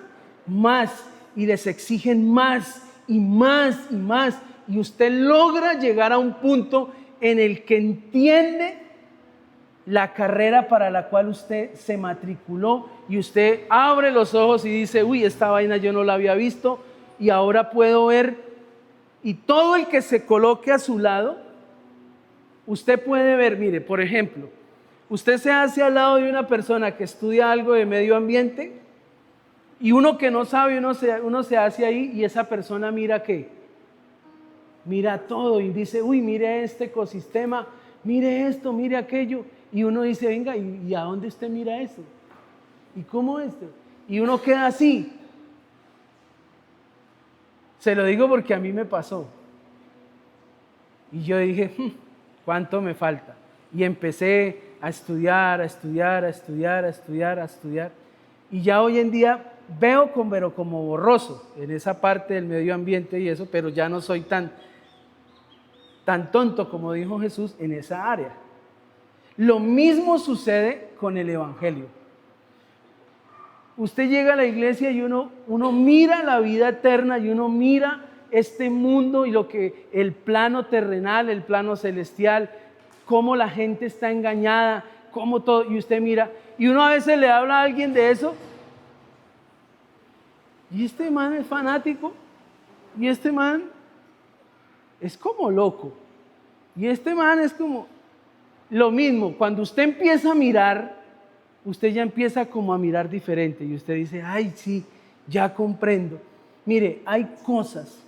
más, y les exigen más y más y más, y usted logra llegar a un punto en el que entiende la carrera para la cual usted se matriculó, y usted abre los ojos y dice: uy, esta vaina yo no la había visto y ahora puedo ver. Y todo el que se coloque a su lado, usted puede ver. Mire, por ejemplo, usted se hace al lado de una persona que estudia algo de medio ambiente, y uno que no sabe, uno se hace ahí, y esa persona mira ¿qué? Mira todo y dice: uy, mire este ecosistema, mire esto, mire aquello. Y uno dice: venga, ¿y a dónde usted mira eso? ¿Y cómo esto? Y uno queda así. Se lo digo porque a mí me pasó. Y yo dije: ¿cuánto me falta? Y empecé a estudiar. Y ya hoy en día veo pero como borroso en esa parte del medio ambiente y eso, pero ya no soy tan tonto como dijo Jesús en esa área. Lo mismo sucede con el evangelio. Usted llega a la iglesia y uno mira la vida eterna, y uno mira este mundo y lo que el plano terrenal, el plano celestial, cómo la gente está engañada, cómo todo, y usted mira, y uno a veces le habla a alguien de eso, y este man es fanático, y este man es como loco, y este man es como lo mismo. Cuando usted empieza a mirar, usted ya empieza como a mirar diferente, y usted dice: ay, sí, ya comprendo. Mire, hay cosas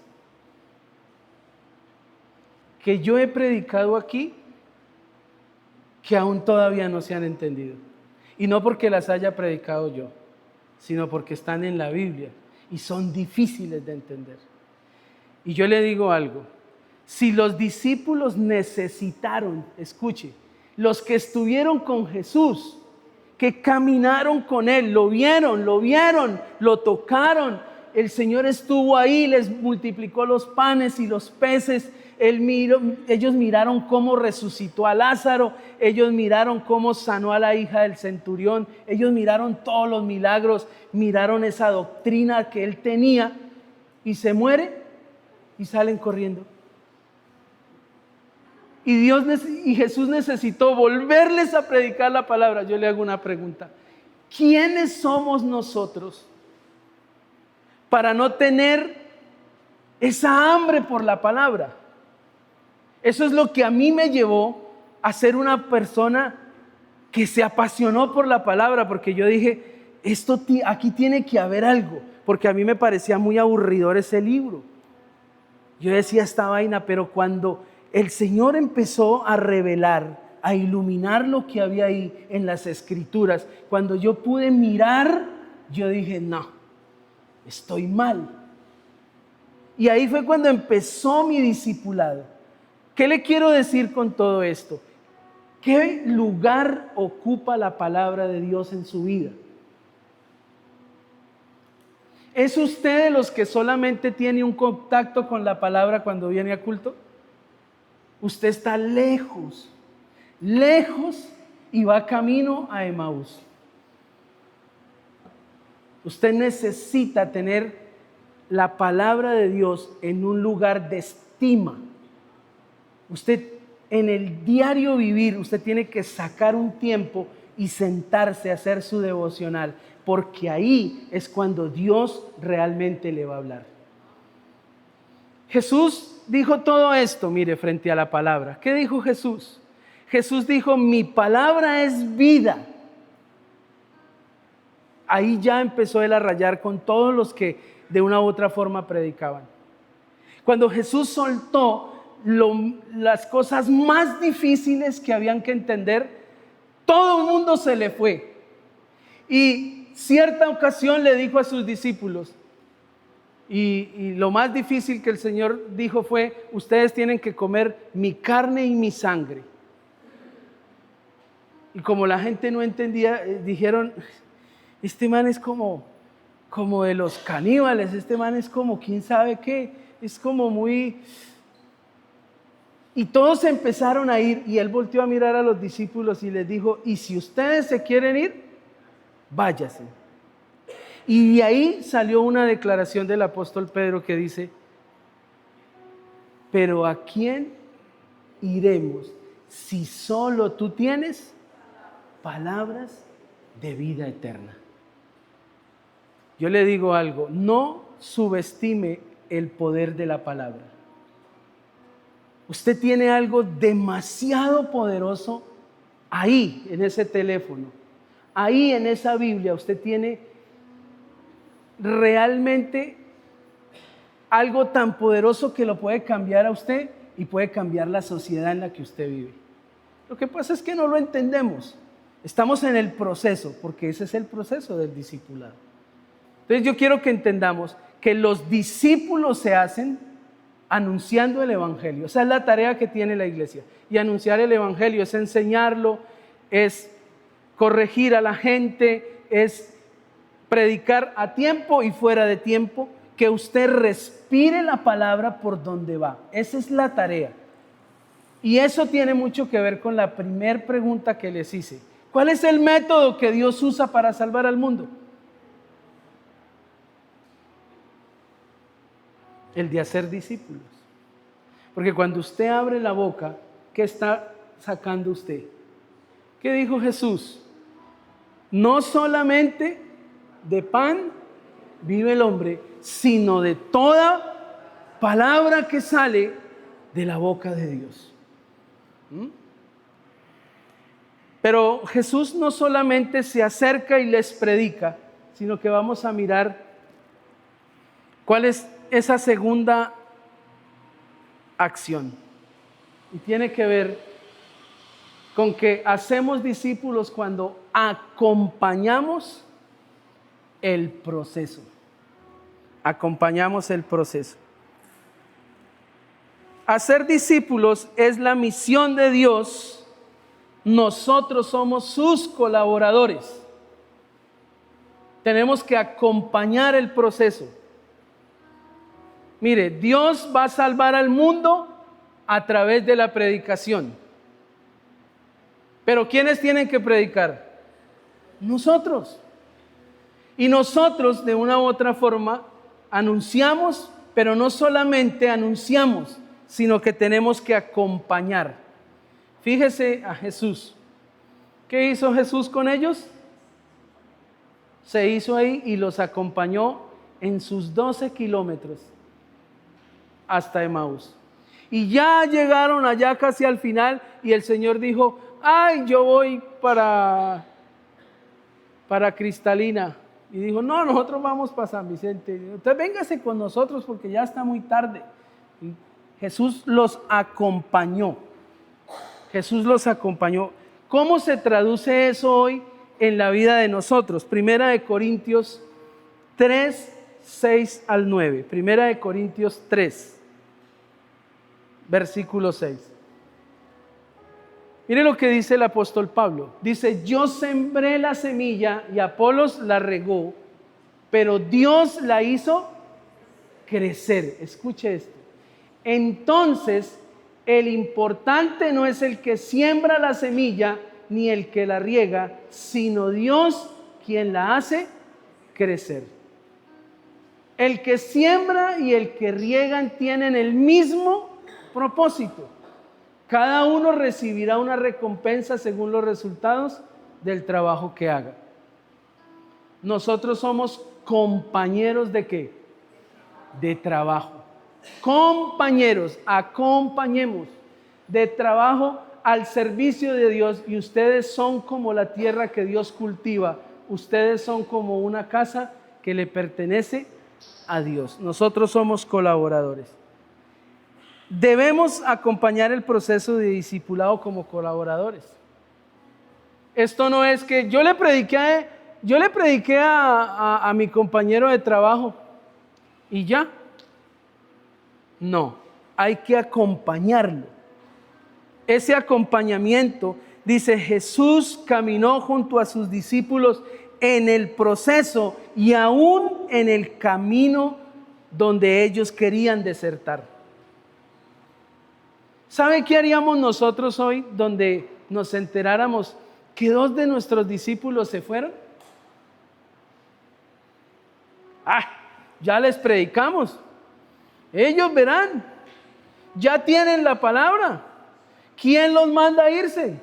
que yo he predicado aquí que aún todavía no se han entendido, y no porque las haya predicado yo, sino porque están en la Biblia y son difíciles de entender. Y yo le digo algo: si los discípulos necesitaron, escuche, los que estuvieron con Jesús, que caminaron con Él, lo vieron, lo tocaron, el Señor estuvo ahí, les multiplicó los panes y los peces, ellos miraron cómo resucitó a Lázaro, ellos miraron cómo sanó a la hija del centurión, ellos miraron todos los milagros, miraron esa doctrina que Él tenía, y se muere y salen corriendo. Y Jesús necesitó volverles a predicar la palabra. Yo le hago una pregunta: ¿quiénes somos nosotros para no tener esa hambre por la palabra? Eso es lo que a mí me llevó a ser una persona que se apasionó por la palabra, porque yo dije: aquí tiene que haber algo, porque a mí me parecía muy aburridor ese libro. Yo decía: esta vaina, pero cuando el Señor empezó a revelar a iluminar lo que había ahí en las Escrituras. Cuando yo pude mirar, yo dije, no, estoy mal. Y ahí fue cuando empezó mi discipulado. ¿Qué le quiero decir con todo esto? ¿Qué lugar ocupa la palabra de Dios en su vida? ¿Es usted de los que solamente tiene un contacto con la palabra cuando viene a culto? Usted está lejos, lejos y va camino a Emaús. Usted necesita tener la palabra de Dios en un lugar de estima. Usted en el diario vivir, usted tiene que sacar un tiempo y sentarse a hacer su devocional, porque ahí es cuando Dios realmente le va a hablar. Jesús dijo todo esto, mire, frente a la palabra. ¿Qué dijo Jesús? Jesús dijo, mi palabra es vida. Ahí ya empezó él a rayar con todos los que de una u otra forma predicaban. Cuando Jesús soltó las cosas más difíciles que habían que entender, todo el mundo se le fue. Y cierta ocasión le dijo a sus discípulos, y lo más difícil que el Señor dijo fue, ustedes tienen que comer mi carne y mi sangre. Y como la gente no entendía, dijeron, este man es como de los caníbales, este man es como quién sabe qué, es como muy... Y todos empezaron a ir y él volteó a mirar a los discípulos y les dijo, y si ustedes se quieren ir, váyase. Y de ahí salió una declaración del apóstol Pedro que dice, pero ¿a quién iremos si solo tú tienes palabras de vida eterna? Yo le digo algo, no subestime el poder de la palabra. Usted tiene algo demasiado poderoso ahí, en ese teléfono, ahí en esa Biblia. Usted tiene realmente algo tan poderoso que lo puede cambiar a usted y puede cambiar la sociedad en la que usted vive. Lo que pasa es que no lo entendemos. Estamos en el proceso, porque ese es el proceso del discipulado. Entonces yo quiero que entendamos que los discípulos se hacen anunciando el Evangelio. Esa es la tarea que tiene la iglesia. Y anunciar el Evangelio es enseñarlo, es corregir a la gente, es predicar a tiempo y fuera de tiempo, que usted respire la palabra por donde va. Esa es la tarea. Y eso tiene mucho que ver con la primera pregunta que les hice. ¿Cuál es el método que Dios usa para salvar al mundo? El de hacer discípulos. Porque cuando usted abre la boca, ¿qué está sacando usted? ¿Qué dijo Jesús? No solamente de pan vive el hombre, sino de toda palabra que sale de la boca de Dios. Pero Jesús no solamente se acerca y les predica, sino que vamos a mirar cuál es esa segunda acción. Y tiene que ver con que hacemos discípulos cuando acompañamos el proceso. Acompañamos el proceso. Hacer discípulos es la misión de Dios. Nosotros somos sus colaboradores. Tenemos que acompañar el proceso. Mire, Dios va a salvar al mundo a través de la predicación. Pero ¿quiénes tienen que predicar? Nosotros. Y nosotros, de una u otra forma, anunciamos, pero no solamente anunciamos, sino que tenemos que acompañar. Fíjese a Jesús. ¿Qué hizo Jesús con ellos? Se hizo ahí y los acompañó en sus 12 kilómetros hasta Emaús. Y ya llegaron allá casi al final y el Señor dijo, ay, yo voy para Cristalina. Y dijo, no, nosotros vamos para San Vicente. Entonces véngase con nosotros porque ya está muy tarde. Y Jesús los acompañó. Jesús los acompañó. ¿Cómo se traduce eso hoy en la vida de nosotros? Primera de Corintios 3, 6 al 9. Primera de Corintios 3, versículo 6. Mire lo que dice el apóstol Pablo. Dice, yo sembré la semilla y Apolos la regó, pero Dios la hizo crecer. Escuche esto. Entonces, el importante no es el que siembra la semilla ni el que la riega, sino Dios quien la hace crecer. El que siembra y el que riegan tienen el mismo propósito. Cada uno recibirá una recompensa según los resultados del trabajo que haga. Nosotros somos compañeros ¿de qué? De trabajo. Compañeros, acompañemos de trabajo al servicio de Dios, y ustedes son como la tierra que Dios cultiva. Ustedes son como una casa que le pertenece a Dios. Nosotros somos colaboradores. Debemos acompañar el proceso de discipulado como colaboradores. Esto no es que yo le prediqué a mi compañero de trabajo y ya. No, hay que acompañarlo. Ese acompañamiento, dice, Jesús caminó junto a sus discípulos en el proceso y aún en el camino donde ellos querían desertar. ¿Sabe qué haríamos nosotros hoy donde nos enteráramos que 2 de nuestros discípulos se fueron? Ya les predicamos. Ellos verán. Ya tienen la palabra. ¿Quién los manda a irse?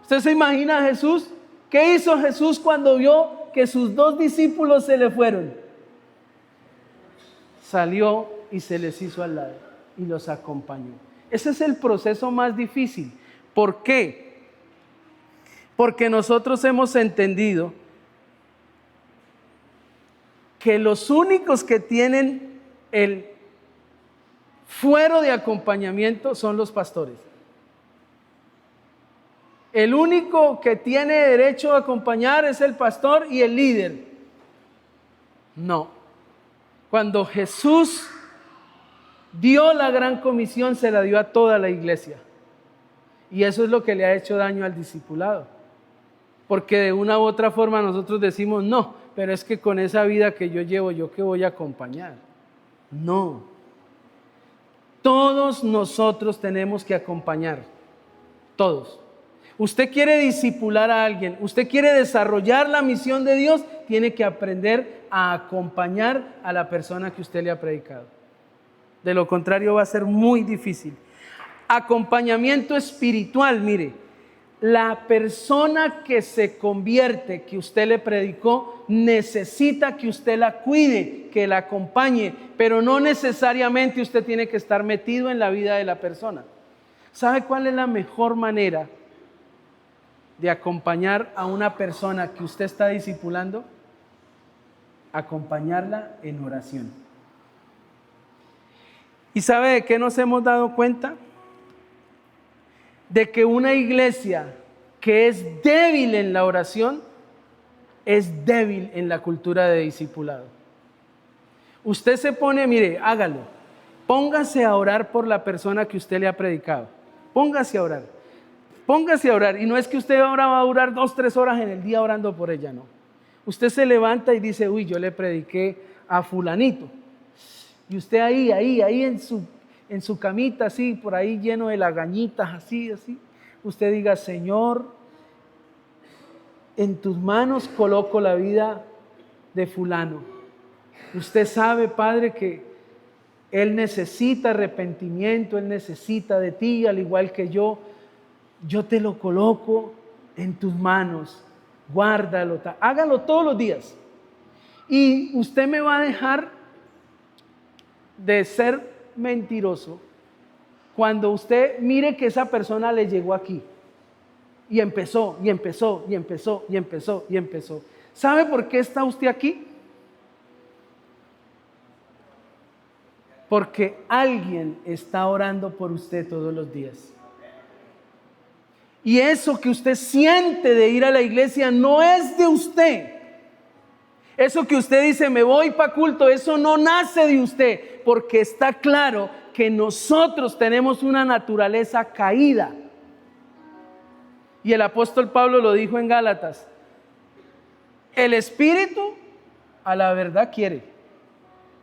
¿Usted se imagina a Jesús? ¿Qué hizo Jesús cuando vio que sus 2 discípulos se le fueron? Salió y se les hizo al lado y los acompañó. Ese es el proceso más difícil. ¿Por qué? Porque nosotros hemos entendido que los únicos que tienen el fuero de acompañamiento son los pastores. El único que tiene derecho a acompañar es el pastor y el líder. No. Cuando Jesús dio la gran comisión, se la dio a toda la iglesia. Y eso es lo que le ha hecho daño al discipulado. Porque de una u otra forma nosotros decimos, no, pero es que con esa vida que yo llevo, ¿yo qué voy a acompañar? No. Todos nosotros tenemos que acompañar. Todos. Usted quiere discipular a alguien, usted quiere desarrollar la misión de Dios, tiene que aprender a acompañar a la persona que usted le ha predicado. De lo contrario va a ser muy difícil. Acompañamiento espiritual, mire, la persona que se convierte, que usted le predicó, necesita que usted la cuide, que la acompañe, pero no necesariamente usted tiene que estar metido en la vida de la persona. ¿Sabe cuál es la mejor manera de acompañar a una persona que usted está discipulando? Acompañarla en oración. ¿Y sabe de qué nos hemos dado cuenta? De que una iglesia que es débil en la oración es débil en la cultura de discipulado. Usted se pone, mire, hágalo. Póngase a orar por la persona que usted le ha predicado. Póngase a orar. Póngase a orar. Y no es que usted ahora va a durar 2, 3 horas en el día orando por ella, no. Usted se levanta y dice, uy, yo le prediqué a fulanito. Y usted ahí en su camita, así, por ahí lleno de lagañitas, así. Usted diga, Señor, en tus manos coloco la vida de fulano. Usted sabe, Padre, que él necesita arrepentimiento, él necesita de ti, al igual que yo. Yo te lo coloco en tus manos. Guárdalo, hágalo todos los días. Y usted me va a dejar de ser mentiroso cuando usted mire que esa persona le llegó aquí y empezó. ¿Sabe por qué está usted aquí? porque alguien está orando por usted todos los días. Y eso que usted siente de ir a la iglesia no es de usted. Eso que usted dice, me voy para culto, eso no nace de usted, porque está claro que nosotros tenemos una naturaleza caída. Y el apóstol Pablo lo dijo en Gálatas: el espíritu a la verdad quiere,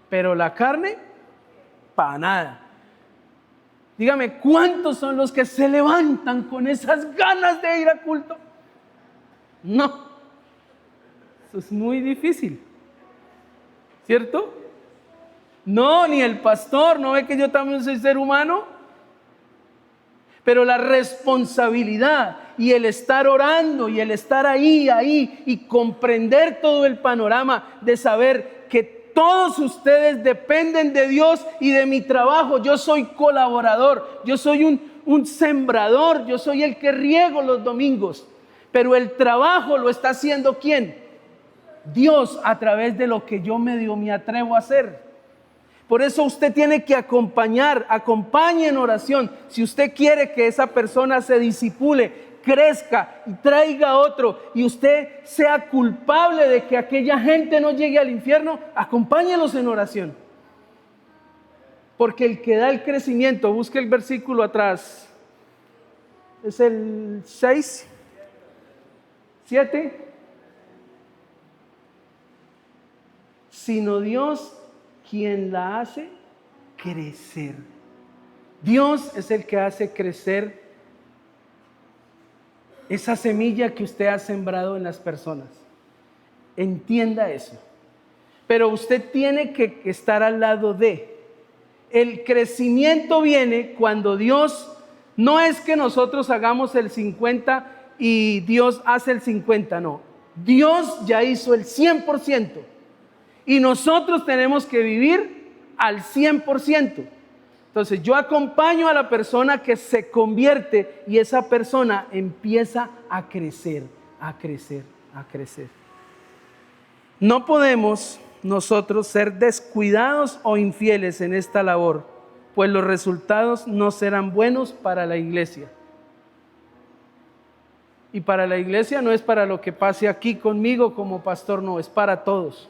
pero la carne para nada. Dígame, ¿cuántos son los que se levantan con esas ganas de ir a culto? No, eso es muy difícil, ¿cierto? No, ni el pastor, ¿no ve que yo también soy ser humano? Pero la responsabilidad y el estar orando y el estar ahí y comprender todo el panorama de saber que todos ustedes dependen de Dios y de mi trabajo. Yo soy colaborador, yo soy un sembrador, yo soy el que riego los domingos. Pero el trabajo lo está haciendo ¿quién? Dios, a través de lo que yo medio me atrevo a hacer. Por eso usted tiene que acompañe en oración. Si usted quiere que esa persona se disipule, crezca y traiga a otro, y usted sea culpable de que aquella gente no llegue al infierno, acompáñelos en oración. Porque el que da el crecimiento, busque el versículo atrás, es el 6, 7, sino Dios quien la hace crecer. Dios es el que hace crecer esa semilla que usted ha sembrado en las personas. Entienda eso. Pero usted tiene que estar al lado de. El crecimiento viene cuando Dios, no es que nosotros hagamos el 50 y Dios hace el 50, no. Dios ya hizo el 100%. Y nosotros tenemos que vivir al 100%. Entonces yo acompaño a la persona que se convierte y esa persona empieza a crecer, a crecer, a crecer. No podemos nosotros ser descuidados o infieles en esta labor, pues los resultados no serán buenos para la iglesia. Y para la iglesia no es para lo que pase aquí conmigo como pastor, no, es para todos.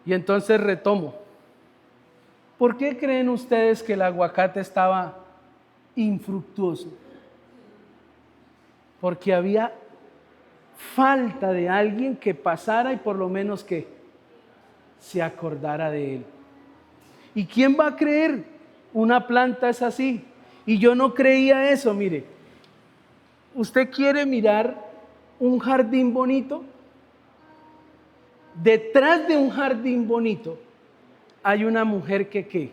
Y entonces retomo. ¿Por qué creen ustedes que el aguacate estaba infructuoso? Porque había falta de alguien que pasara y por lo menos que se acordara de él. ¿Y quién va a creer? Una planta es así. Y yo no creía eso, mire. ¿Usted quiere mirar un jardín bonito? Detrás de un jardín bonito hay una mujer que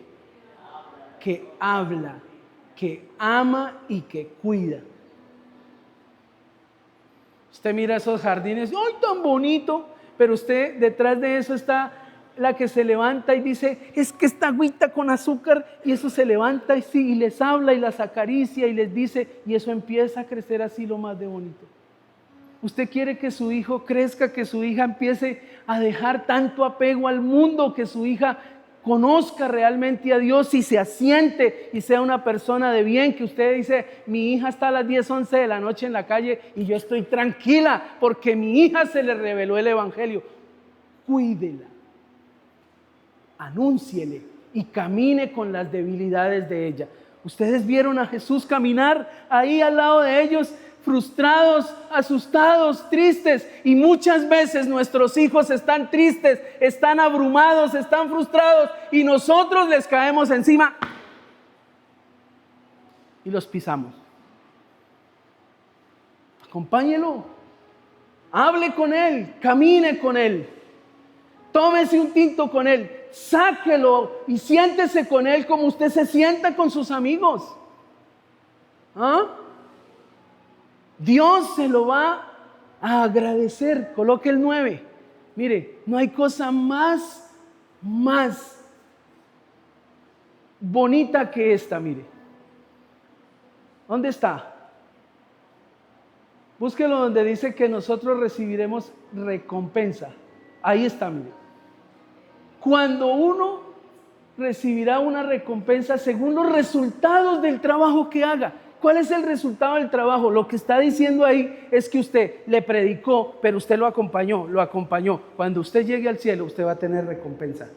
habla, que ama y que cuida. Usted mira esos jardines, ¡ay, tan bonito! Pero usted, detrás de eso está la que se levanta y dice, es que esta agüita con azúcar, y eso se levanta y sí, y les habla y las acaricia y les dice, y eso empieza a crecer así lo más de bonito. Usted quiere que su hijo crezca, que su hija empiece a dejar tanto apego al mundo, que su hija conozca realmente a Dios y se asiente y sea una persona de bien, que usted dice, mi hija está a las 10, 11 de la noche en la calle y yo estoy tranquila porque mi hija se le reveló el evangelio. Cuídela, anúnciele y camine con las debilidades de ella. Ustedes vieron a Jesús caminar ahí al lado de ellos, frustrados, asustados, tristes, y muchas veces nuestros hijos están tristes, están abrumados, están frustrados y nosotros les caemos encima y los pisamos. Acompáñelo, hable con él, camine con él, tómese un tinto con él, sáquelo y siéntese con él como usted se sienta con sus amigos. ¿Ah? Dios se lo va a agradecer. Coloque el 9. Mire, no hay cosa más bonita que esta, mire. ¿Dónde está? Búsquelo donde dice que nosotros recibiremos recompensa. Ahí está, mire. Cuando uno recibirá una recompensa según los resultados del trabajo que haga. ¿Cuál es el resultado del trabajo? Lo que está diciendo ahí es que usted le predicó, pero usted lo acompañó. Cuando usted llegue al cielo, usted va a tener recompensa.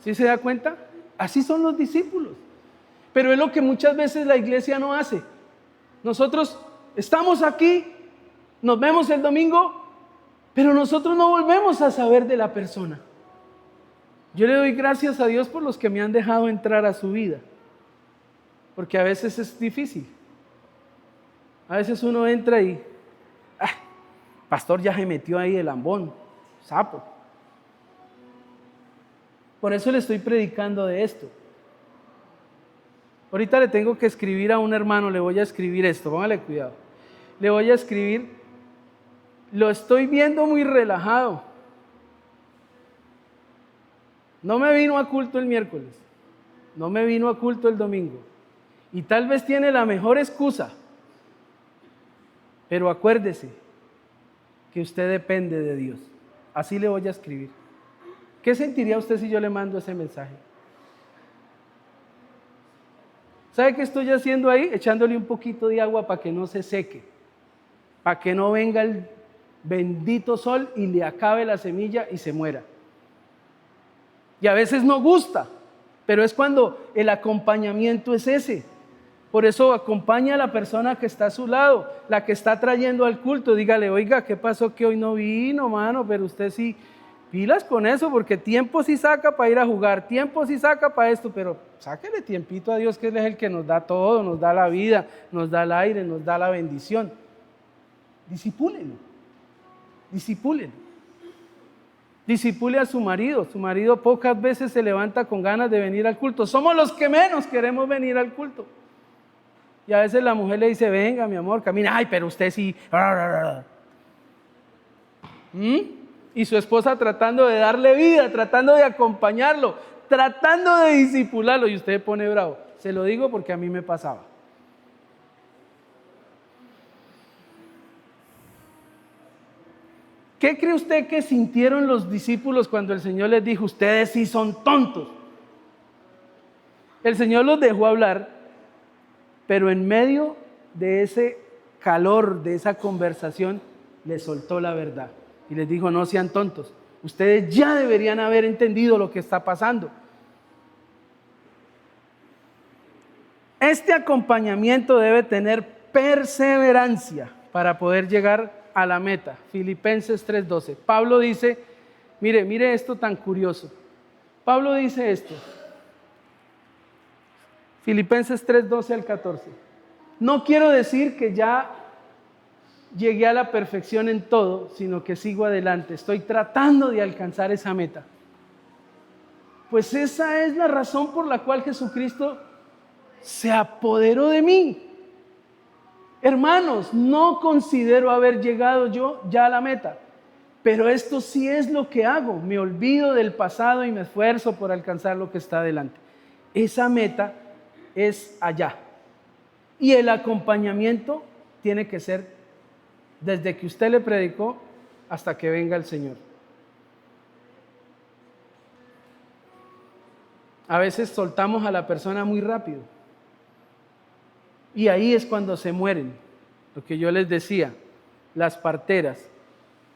¿Sí se da cuenta? Así son los discípulos. Pero es lo que muchas veces la iglesia no hace. Nosotros estamos aquí, nos vemos el domingo, pero nosotros no volvemos a saber de la persona. Yo le doy gracias a Dios por los que me han dejado entrar a su vida, porque a veces es difícil. A veces uno entra y, pastor ya se metió ahí el lambón, sapo. Por eso le estoy predicando de esto. Ahorita le tengo que escribir a un hermano, le voy a escribir esto, póngale cuidado. Le voy a escribir, lo estoy viendo muy relajado. No me vino a culto el miércoles, no me vino a culto el domingo. Y tal vez tiene la mejor excusa, pero acuérdese que usted depende de Dios. Así le voy a escribir. ¿Qué sentiría usted si yo le mando ese mensaje? ¿Sabe qué estoy haciendo ahí? Echándole un poquito de agua para que no se seque, para que no venga el bendito sol y le acabe la semilla y se muera. Y a veces no gusta, pero es cuando el acompañamiento es ese. Por eso acompaña a la persona que está a su lado, la que está trayendo al culto. Dígale, oiga, ¿qué pasó que hoy no vino, mano? Pero usted sí, pilas con eso, porque tiempo sí saca para ir a jugar, tiempo sí saca para esto, pero sáquele tiempito a Dios, que Él es el que nos da todo, nos da la vida, nos da el aire, nos da la bendición. Disipúlelo. Disipule a su marido pocas veces se levanta con ganas de venir al culto. Somos los que menos queremos venir al culto. Y a veces la mujer le dice, venga mi amor, camina, ay, pero usted sí. Y su esposa tratando de darle vida, tratando de acompañarlo, tratando de disipularlo, y usted pone bravo. Se lo digo porque a mí me pasaba. ¿Qué cree usted que sintieron los discípulos cuando el Señor les dijo, ustedes sí son tontos? El Señor los dejó hablar, pero en medio de ese calor, de esa conversación, les soltó la verdad. Y les dijo, no sean tontos, ustedes ya deberían haber entendido lo que está pasando. Este acompañamiento debe tener perseverancia para poder llegar a la meta. Filipenses 3:12. Pablo dice, mire esto tan curioso. Pablo dice esto. Filipenses 3:12 al 14. No quiero decir que ya llegué a la perfección en todo, sino que sigo adelante. Estoy tratando de alcanzar esa meta. Pues esa es la razón por la cual Jesucristo se apoderó de mí. Hermanos, no considero haber llegado yo ya a la meta, pero esto sí es lo que hago. Me olvido del pasado y me esfuerzo por alcanzar lo que está adelante. Esa meta es allá. Y el acompañamiento tiene que ser desde que usted le predicó hasta que venga el Señor. A veces soltamos a la persona muy rápido. Y ahí es cuando se mueren. Lo que yo les decía, las parteras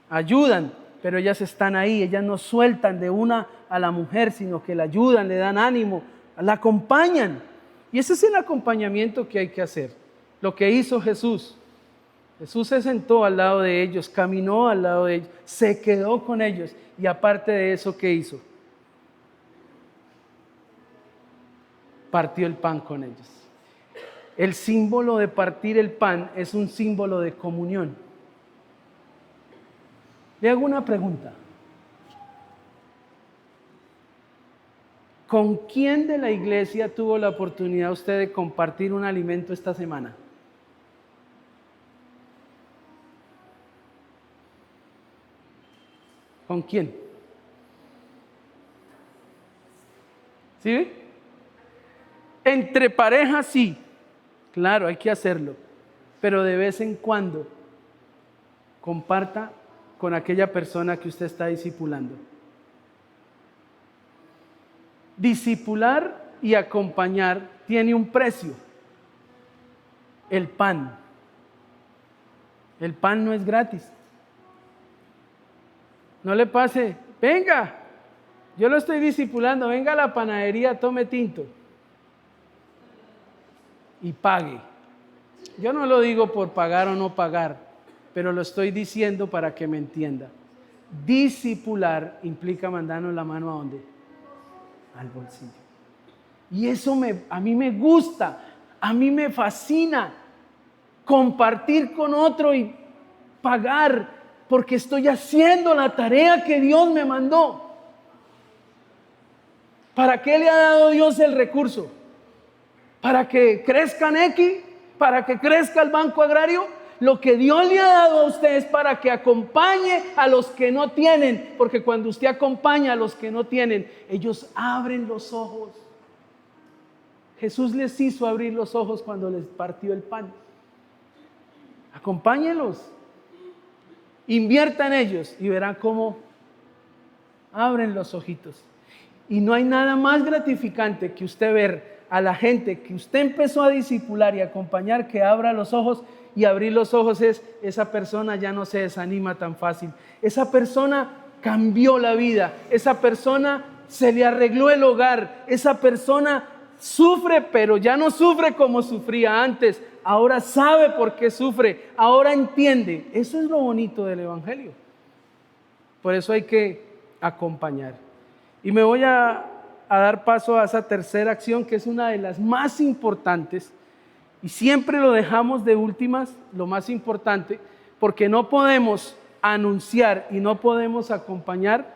ayudan, pero ellas están ahí, ellas no sueltan de una a la mujer, sino que la ayudan, le dan ánimo, la acompañan. Y ese es el acompañamiento que hay que hacer. Lo que hizo Jesús. Jesús se sentó al lado de ellos, caminó al lado de ellos, se quedó con ellos. Y aparte de eso, ¿qué hizo? Partió el pan con ellos. El símbolo de partir el pan es un símbolo de comunión. Le hago una pregunta. ¿Con quién de la iglesia tuvo la oportunidad usted de compartir un alimento esta semana? ¿Con quién? ¿Sí? Entre parejas sí. Claro, hay que hacerlo, pero de vez en cuando comparta con aquella persona que usted está discipulando. Discipular y acompañar tiene un precio: el pan. El pan no es gratis. No le pase, venga, yo lo estoy discipulando, venga a la panadería, tome tinto y pague. Yo no lo digo por pagar o no pagar, pero lo estoy diciendo para que me entienda. Discipular implica mandarnos la mano ¿a dónde? Al bolsillo. Y eso a mí me gusta, a mí me fascina compartir con otro y pagar, porque estoy haciendo la tarea que Dios me mandó. ¿Para qué le ha dado Dios el recurso? ¿Para que crezca Nequi? ¿Para que crezca el Banco Agrario? Lo que Dios le ha dado a usted es para que acompañe a los que no tienen, porque cuando usted acompaña a los que no tienen, ellos abren los ojos. Jesús les hizo abrir los ojos cuando les partió el pan. Acompáñelos, invierta en ellos y verán cómo abren los ojitos. Y no hay nada más gratificante que usted ver a la gente que usted empezó a discipular y acompañar, que abra los ojos. Y abrir los ojos es, esa persona ya no se desanima tan fácil. Esa persona cambió la vida. Esa persona se le arregló el hogar. Esa persona sufre, pero ya no sufre como sufría antes. Ahora sabe por qué sufre. Ahora entiende. Eso es lo bonito del Evangelio. Por eso hay que acompañar. Y me voy a dar paso a esa tercera acción, que es una de las más importantes. Y siempre lo dejamos de últimas, lo más importante, porque no podemos anunciar y no podemos acompañar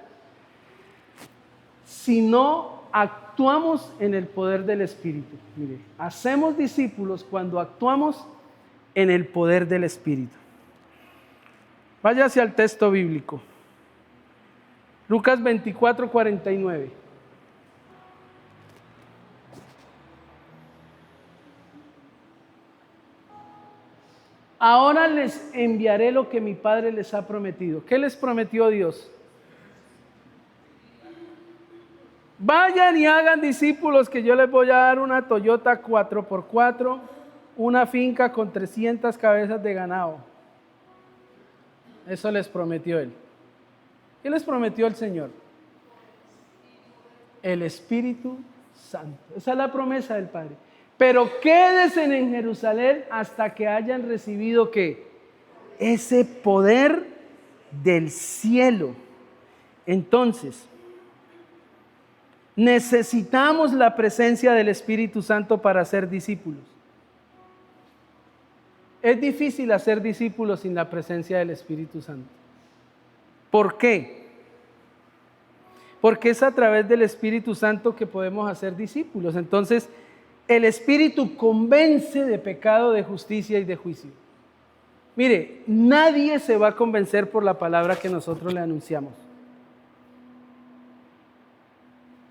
si no actuamos en el poder del Espíritu. Mire, hacemos discípulos cuando actuamos en el poder del Espíritu. Vaya hacia el texto bíblico. Lucas 24:49. Ahora les enviaré lo que mi Padre les ha prometido. ¿Qué les prometió Dios? Vayan y hagan discípulos, que yo les voy a dar una Toyota 4x4, una finca con 300 cabezas de ganado. Eso les prometió Él. ¿Qué les prometió el Señor? El Espíritu Santo. Esa es la promesa del Padre. Pero quédense en Jerusalén hasta que hayan recibido ¿qué? Ese poder del cielo. Entonces, necesitamos la presencia del Espíritu Santo para ser discípulos. Es difícil hacer discípulos sin la presencia del Espíritu Santo. ¿Por qué? Porque es a través del Espíritu Santo que podemos hacer discípulos. Entonces, el Espíritu convence de pecado, de justicia y de juicio. Mire, nadie se va a convencer por la palabra que nosotros le anunciamos.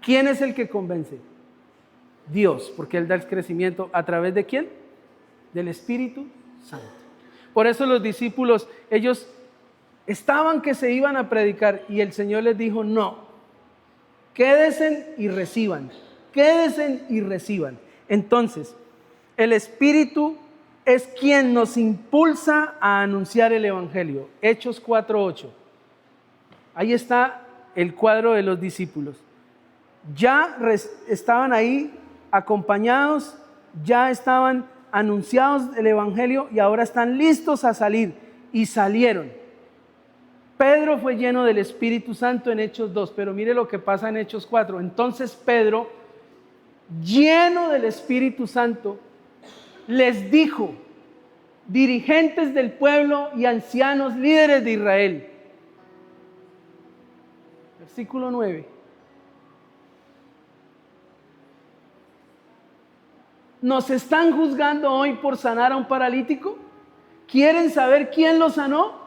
¿Quién es el que convence? Dios, porque Él da el crecimiento. ¿A través de quién? Del Espíritu Santo. Por eso los discípulos, ellos estaban que se iban a predicar y el Señor les dijo, no, quédense y reciban, quédense y reciban. Entonces, el Espíritu es quien nos impulsa a anunciar el Evangelio. Hechos 4:8. Ahí está el cuadro de los discípulos. Ya estaban ahí acompañados, ya estaban anunciados el Evangelio y ahora están listos a salir. Y salieron. Pedro fue lleno del Espíritu Santo en Hechos 2, pero mire lo que pasa en Hechos 4. Entonces Pedro, lleno del Espíritu Santo, les dijo, dirigentes del pueblo y ancianos líderes de Israel. Versículo 9. ¿Nos están juzgando hoy por sanar a un paralítico? ¿Quieren saber quién lo sanó?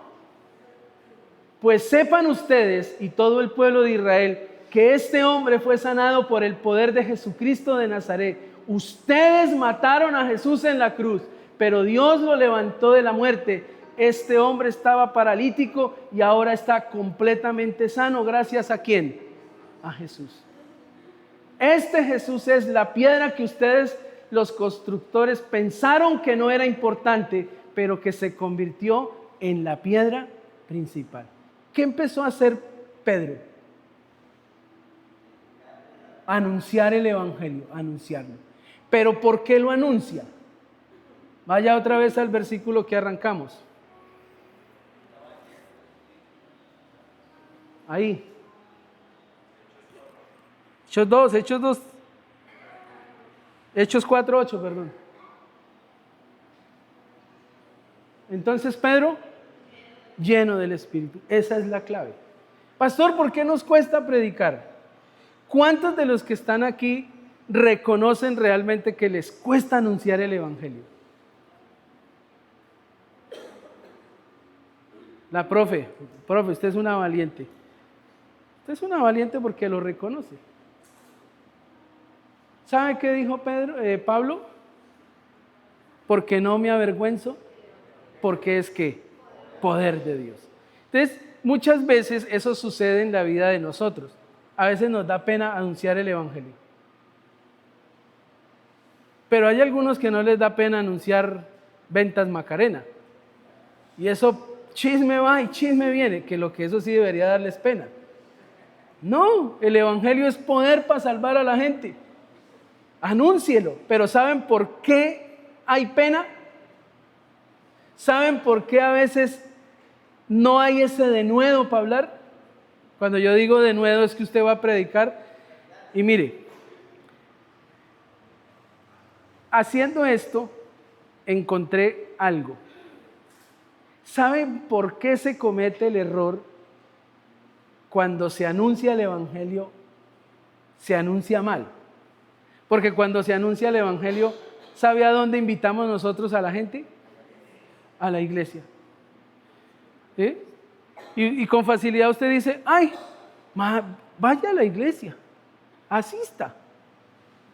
Pues sepan ustedes y todo el pueblo de Israel que este hombre fue sanado por el poder de Jesucristo de Nazaret. Ustedes mataron a Jesús en la cruz, pero Dios lo levantó de la muerte. Este hombre estaba paralítico y ahora está completamente sano. ¿Gracias a quién? A Jesús. Este Jesús es la piedra que ustedes, los constructores, pensaron que no era importante, pero que se convirtió en la piedra principal. ¿Qué empezó a hacer Pedro? Anunciar el evangelio, anunciarlo. ¿Pero por qué lo anuncia? Vaya otra vez al versículo que arrancamos. Ahí. Hechos 2. Hechos 4:8, perdón. Entonces Pedro, lleno del Espíritu. Esa es la clave. Pastor, ¿por qué nos cuesta predicar? ¿Cuántos de los que están aquí reconocen realmente que les cuesta anunciar el evangelio? La profe, usted es una valiente. Usted es una valiente porque lo reconoce. ¿Sabe qué dijo Pablo? Porque no me avergüenzo, porque es que poder de Dios. Entonces, muchas veces eso sucede en la vida de nosotros. A veces nos da pena anunciar el evangelio. Pero hay algunos que no les da pena anunciar ventas Macarena. Y eso chisme va y chisme viene, que eso sí debería darles pena. No, el evangelio es poder para salvar a la gente. Anúncielo. Pero ¿saben por qué hay pena? ¿Saben por qué a veces no hay ese denuedo para hablar? Cuando yo digo denuedo es que usted va a predicar y mire, haciendo esto encontré algo. ¿Saben por qué se comete el error cuando se anuncia el evangelio? Se anuncia mal. Porque cuando se anuncia el evangelio, ¿sabe a dónde invitamos nosotros a la gente? A la iglesia. ¿Sí? Y con facilidad usted dice, ay, vaya a la iglesia, asista.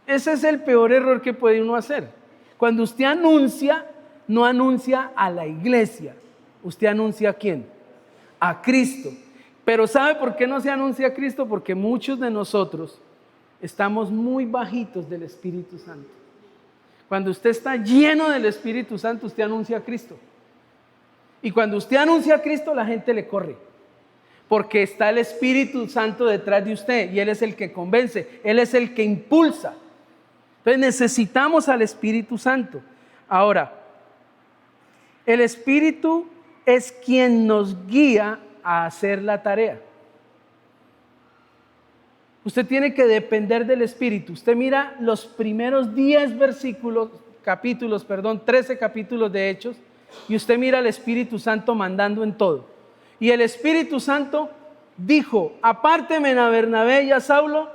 Ese es el peor error que puede uno hacer. Cuando usted anuncia, no anuncia a la iglesia, usted anuncia ¿a quién? A Cristo. Pero ¿sabe por qué no se anuncia a Cristo? Porque muchos de nosotros estamos muy bajitos del Espíritu Santo. Cuando usted está lleno del Espíritu Santo, usted anuncia a Cristo. Y cuando usted anuncia a Cristo, la gente le corre. Porque está el Espíritu Santo detrás de usted y Él es el que convence, Él es el que impulsa. Entonces necesitamos al Espíritu Santo. Ahora, el Espíritu es quien nos guía a hacer la tarea. Usted tiene que depender del Espíritu. Usted mira los primeros 13 capítulos de Hechos, y usted mira al Espíritu Santo mandando en todo. Y el Espíritu Santo dijo, apárteme a Bernabé y a Saulo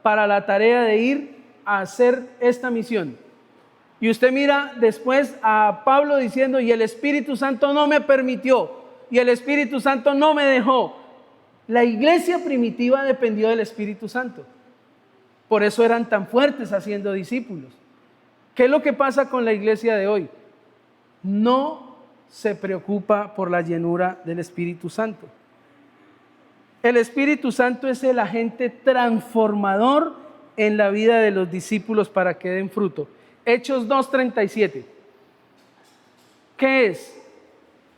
para la tarea de ir a hacer esta misión. Y usted mira después a Pablo diciendo, y el Espíritu Santo no me permitió, y el Espíritu Santo no me dejó. La iglesia primitiva dependió del Espíritu Santo. Por eso eran tan fuertes haciendo discípulos. ¿Qué es lo que pasa con la iglesia de hoy? No se preocupa por la llenura del Espíritu Santo. El Espíritu Santo es el agente transformador en la vida de los discípulos para que den fruto. Hechos 2:37. ¿Qué es?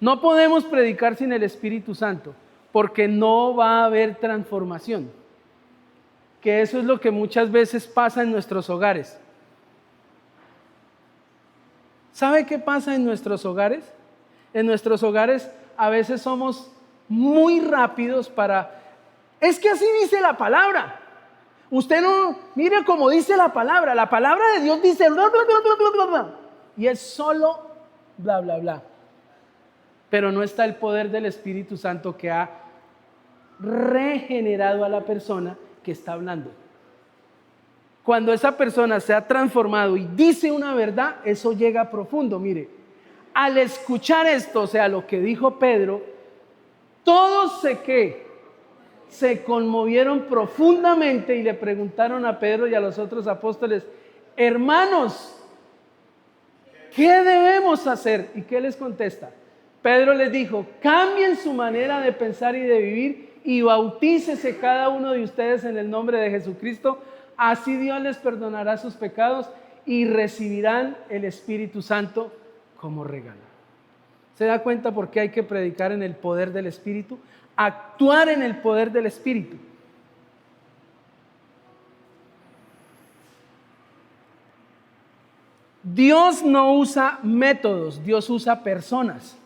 No podemos predicar sin el Espíritu Santo, porque no va a haber transformación. Que eso es lo que muchas veces pasa en nuestros hogares. ¿Sabe qué pasa en nuestros hogares? En nuestros hogares a veces somos muy rápidos para... Es que así dice la palabra. Usted no... Mire cómo dice la palabra. La palabra de Dios dice... Bla, bla, bla, bla, bla, bla. Y es solo bla, bla, bla. Pero no está el poder del Espíritu Santo que ha regenerado a la persona que está hablando. Cuando esa persona se ha transformado y dice una verdad, eso llega profundo. Mire, al escuchar esto, o sea, lo que dijo Pedro, todos se conmovieron profundamente y le preguntaron a Pedro y a los otros apóstoles, hermanos, ¿qué debemos hacer? ¿Y qué les contesta? Pedro les dijo, cambien su manera de pensar y de vivir y bautícese cada uno de ustedes en el nombre de Jesucristo Así Dios les perdonará sus pecados y recibirán el Espíritu Santo como regalo. ¿Se da cuenta por qué hay que predicar en el poder del Espíritu? Actuar en el poder del Espíritu. Dios no usa métodos, Dios usa personas.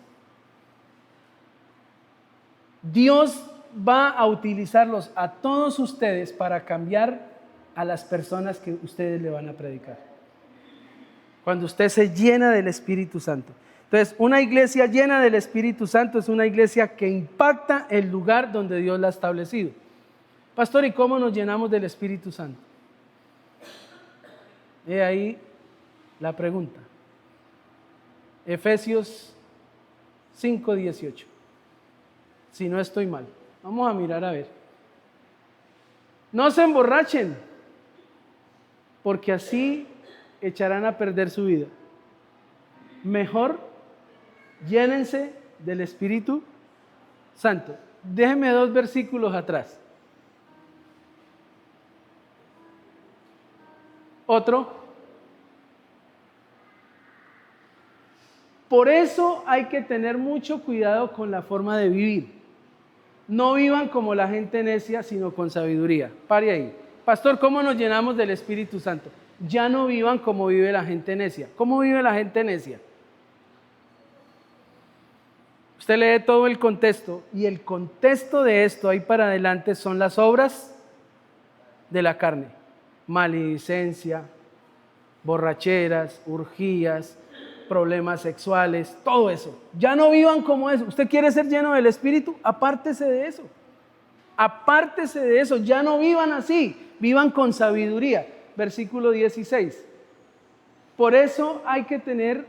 Dios va a utilizarlos a todos ustedes para cambiar a las personas que ustedes le van a predicar. Cuando usted se llena del Espíritu Santo. Entonces, una iglesia llena del Espíritu Santo es una iglesia que impacta el lugar donde Dios la ha establecido. Pastor, ¿y cómo nos llenamos del Espíritu Santo? He ahí la pregunta. Efesios 5:18. Si no estoy mal. Vamos a mirar a ver. No se emborrachen, porque así echarán a perder su vida. Mejor, llénense del Espíritu Santo. Déjenme 2 versículos atrás. Otro. Por eso hay que tener mucho cuidado con la forma de vivir. No vivan como la gente necia, sino con sabiduría. Pare ahí. Pastor, ¿cómo nos llenamos del Espíritu Santo? Ya no vivan como vive la gente necia. ¿Cómo vive la gente necia? Usted lee todo el contexto, y el contexto de esto ahí para adelante son las obras de la carne. Maledicencia, borracheras, orgías, problemas sexuales, todo eso. Ya no vivan como eso. ¿Usted quiere ser lleno del Espíritu? Apártese de eso. Apártese de eso. Ya no vivan así. Vivan con sabiduría. Versículo 16. Por eso hay que tener...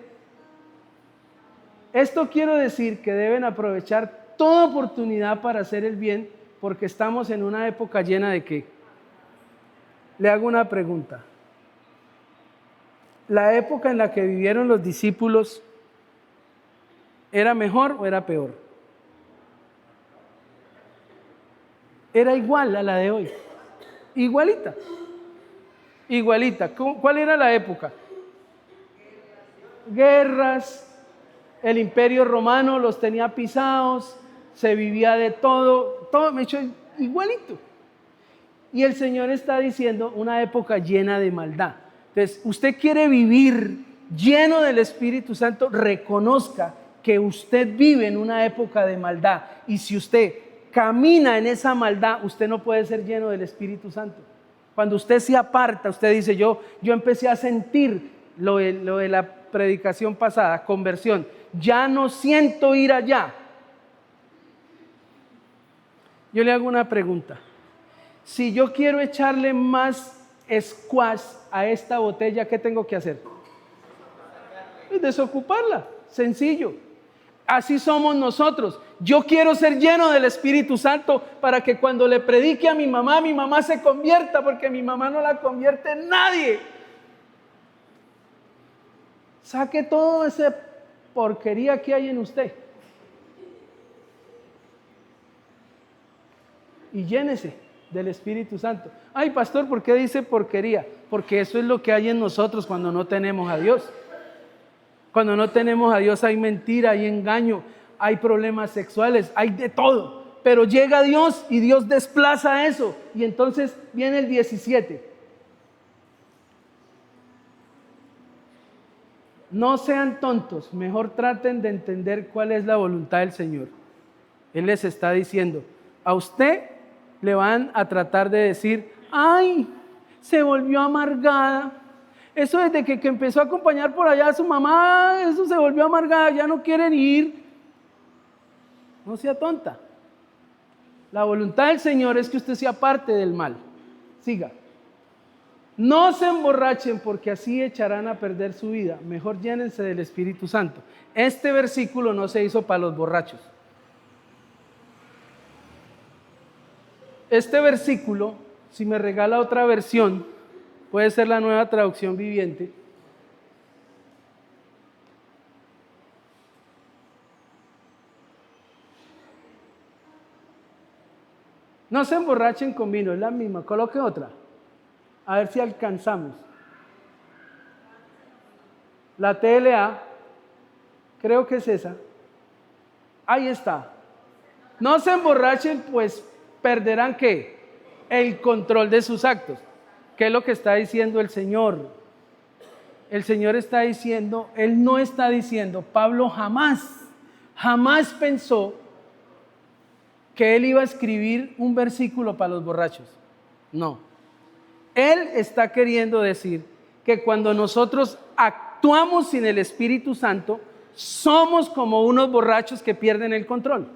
Esto quiero decir que deben aprovechar toda oportunidad para hacer el bien, porque estamos en una época llena de ¿qué? Le hago una pregunta. ¿La época en la que vivieron los discípulos era mejor o era peor? Era igual a la de hoy. Igualita. Igualita. ¿Cuál era la época? Guerras. El Imperio Romano los tenía pisados. Se vivía de todo. Todo me hecho igualito. Y el Señor está diciendo una época llena de maldad. Entonces, usted quiere vivir lleno del Espíritu Santo, reconozca que usted vive en una época de maldad. Y si usted camina en esa maldad, usted no puede ser lleno del Espíritu Santo. Cuando usted se aparta, usted dice, yo empecé a sentir lo de la predicación pasada, conversión. Ya no siento ir allá. Yo le hago una pregunta. Si yo quiero echarle más squash a esta botella, ¿qué tengo que hacer? Desocuparla, sencillo. Así somos nosotros. Yo quiero ser lleno del Espíritu Santo para que cuando le predique a mi mamá se convierta, porque mi mamá no la convierte nadie. Saque toda esa porquería que hay en usted y llénese del Espíritu Santo. Ay, pastor, ¿por qué dice porquería? Porque eso es lo que hay en nosotros cuando no tenemos a Dios. Cuando no tenemos a Dios hay mentira, hay engaño, hay problemas sexuales, hay de todo. Pero llega Dios y Dios desplaza eso. Y entonces viene el 17. No sean tontos, mejor traten de entender cuál es la voluntad del Señor. Él les está diciendo, a usted le van a tratar de decir, ay, se volvió amargada. Eso desde que empezó a acompañar por allá a su mamá, eso se volvió amargada, ya no quieren ir. No sea tonta. La voluntad del Señor es que usted sea parte del mal. Siga. No se emborrachen porque así echarán a perder su vida. Mejor llénense del Espíritu Santo. Este versículo no se hizo para los borrachos. Este versículo, si me regala otra versión, puede ser la Nueva Traducción Viviente. No se emborrachen con vino, es la misma. Coloque otra. A ver si alcanzamos. La TLA, creo que es esa. Ahí está. No se emborrachen, pues perderán ¿qué? El control de sus actos. ¿Qué es lo que está diciendo el Señor? El Señor está diciendo, Él no está diciendo, Pablo jamás pensó que Él iba a escribir un versículo para los borrachos. No. Él está queriendo decir que cuando nosotros actuamos sin el Espíritu Santo, somos como unos borrachos que pierden el control.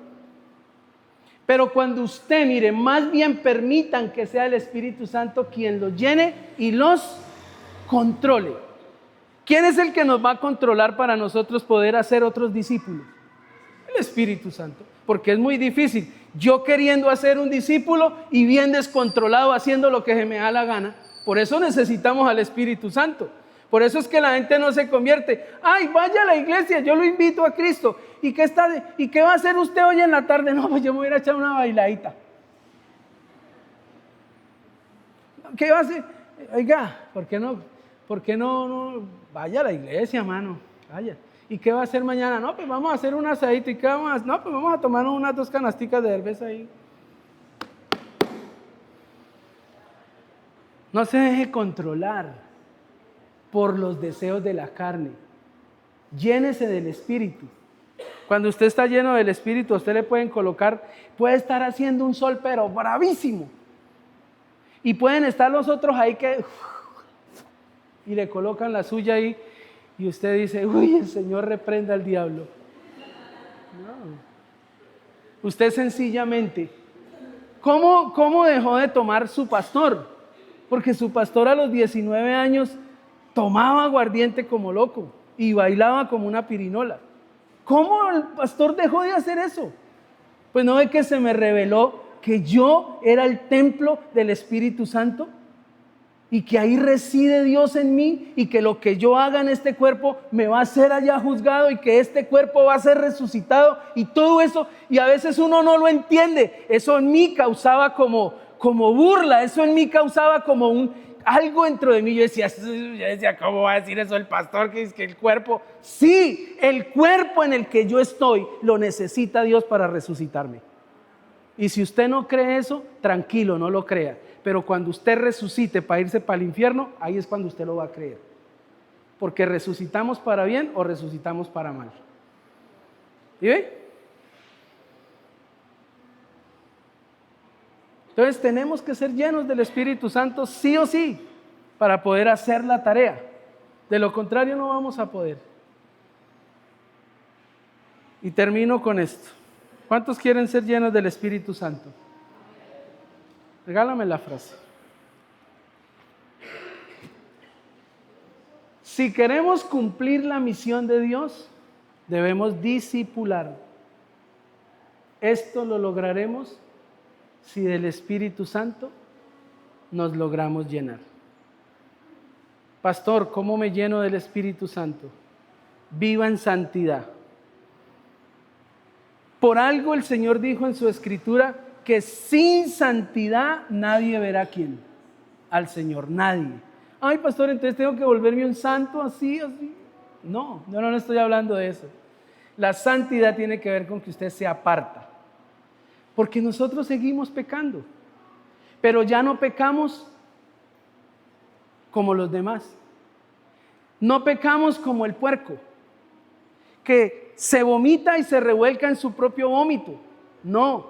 Pero cuando usted, mire, más bien permitan que sea el Espíritu Santo quien los llene y los controle. ¿Quién es el que nos va a controlar para nosotros poder hacer otros discípulos? El Espíritu Santo. Porque es muy difícil. Yo queriendo hacer un discípulo y bien descontrolado haciendo lo que se me da la gana. Por eso necesitamos al Espíritu Santo. Por eso es que la gente no se convierte. Ay, vaya a la iglesia, yo lo invito a Cristo. ¿Y qué va a hacer usted hoy en la tarde? No, pues yo me voy a ir a echar una bailadita. ¿Qué va a hacer? Oiga, ¿por qué no vaya a la iglesia, mano? Vaya. ¿Y qué va a hacer mañana? No, pues vamos a hacer un asadito. ¿Y qué vamos a hacer? No, pues vamos a tomar unas 2 canasticas de cerveza ahí. No se deje controlar por los deseos de la carne. Llénese del Espíritu. Cuando usted está lleno del Espíritu, a usted le pueden colocar, puede estar haciendo un sol pero bravísimo. Y pueden estar los otros ahí y le colocan la suya ahí y usted dice, uy, el Señor reprenda al diablo. No. Usted sencillamente, ¿cómo dejó de tomar su pastor? Porque su pastor a los 19 años tomaba aguardiente como loco y bailaba como una pirinola. ¿Cómo el pastor dejó de hacer eso? Pues no ve que se me reveló que yo era el templo del Espíritu Santo y que ahí reside Dios en mí y que lo que yo haga en este cuerpo me va a ser allá juzgado y que este cuerpo va a ser resucitado y todo eso, y a veces uno no lo entiende. Eso en mí causaba como burla, eso en mí causaba como algo dentro de mí. Yo decía, ¿cómo va a decir eso el pastor? Que es que el cuerpo, sí, el cuerpo en el que yo estoy lo necesita Dios para resucitarme. Y si usted no cree eso, tranquilo, no lo crea. Pero cuando usted resucite para irse para el infierno, ahí es cuando usted lo va a creer. Porque resucitamos para bien o resucitamos para mal. ¿Y ve? Entonces tenemos que ser llenos del Espíritu Santo sí o sí para poder hacer la tarea. De lo contrario no vamos a poder. Y termino con esto. ¿Cuántos quieren ser llenos del Espíritu Santo? Regálame la frase. Si queremos cumplir la misión de Dios, debemos discipular. Esto lo lograremos si del Espíritu Santo nos logramos llenar. Pastor, ¿cómo me lleno del Espíritu Santo? Viva en santidad. Por algo el Señor dijo en su Escritura que sin santidad nadie verá a quién. Al Señor, nadie. Ay, pastor, entonces tengo que volverme un santo así. No estoy hablando de eso. La santidad tiene que ver con que usted se aparta. Porque nosotros seguimos pecando. Pero ya no pecamos como los demás. No pecamos como el puerco, que se vomita y se revuelca en su propio vómito. No,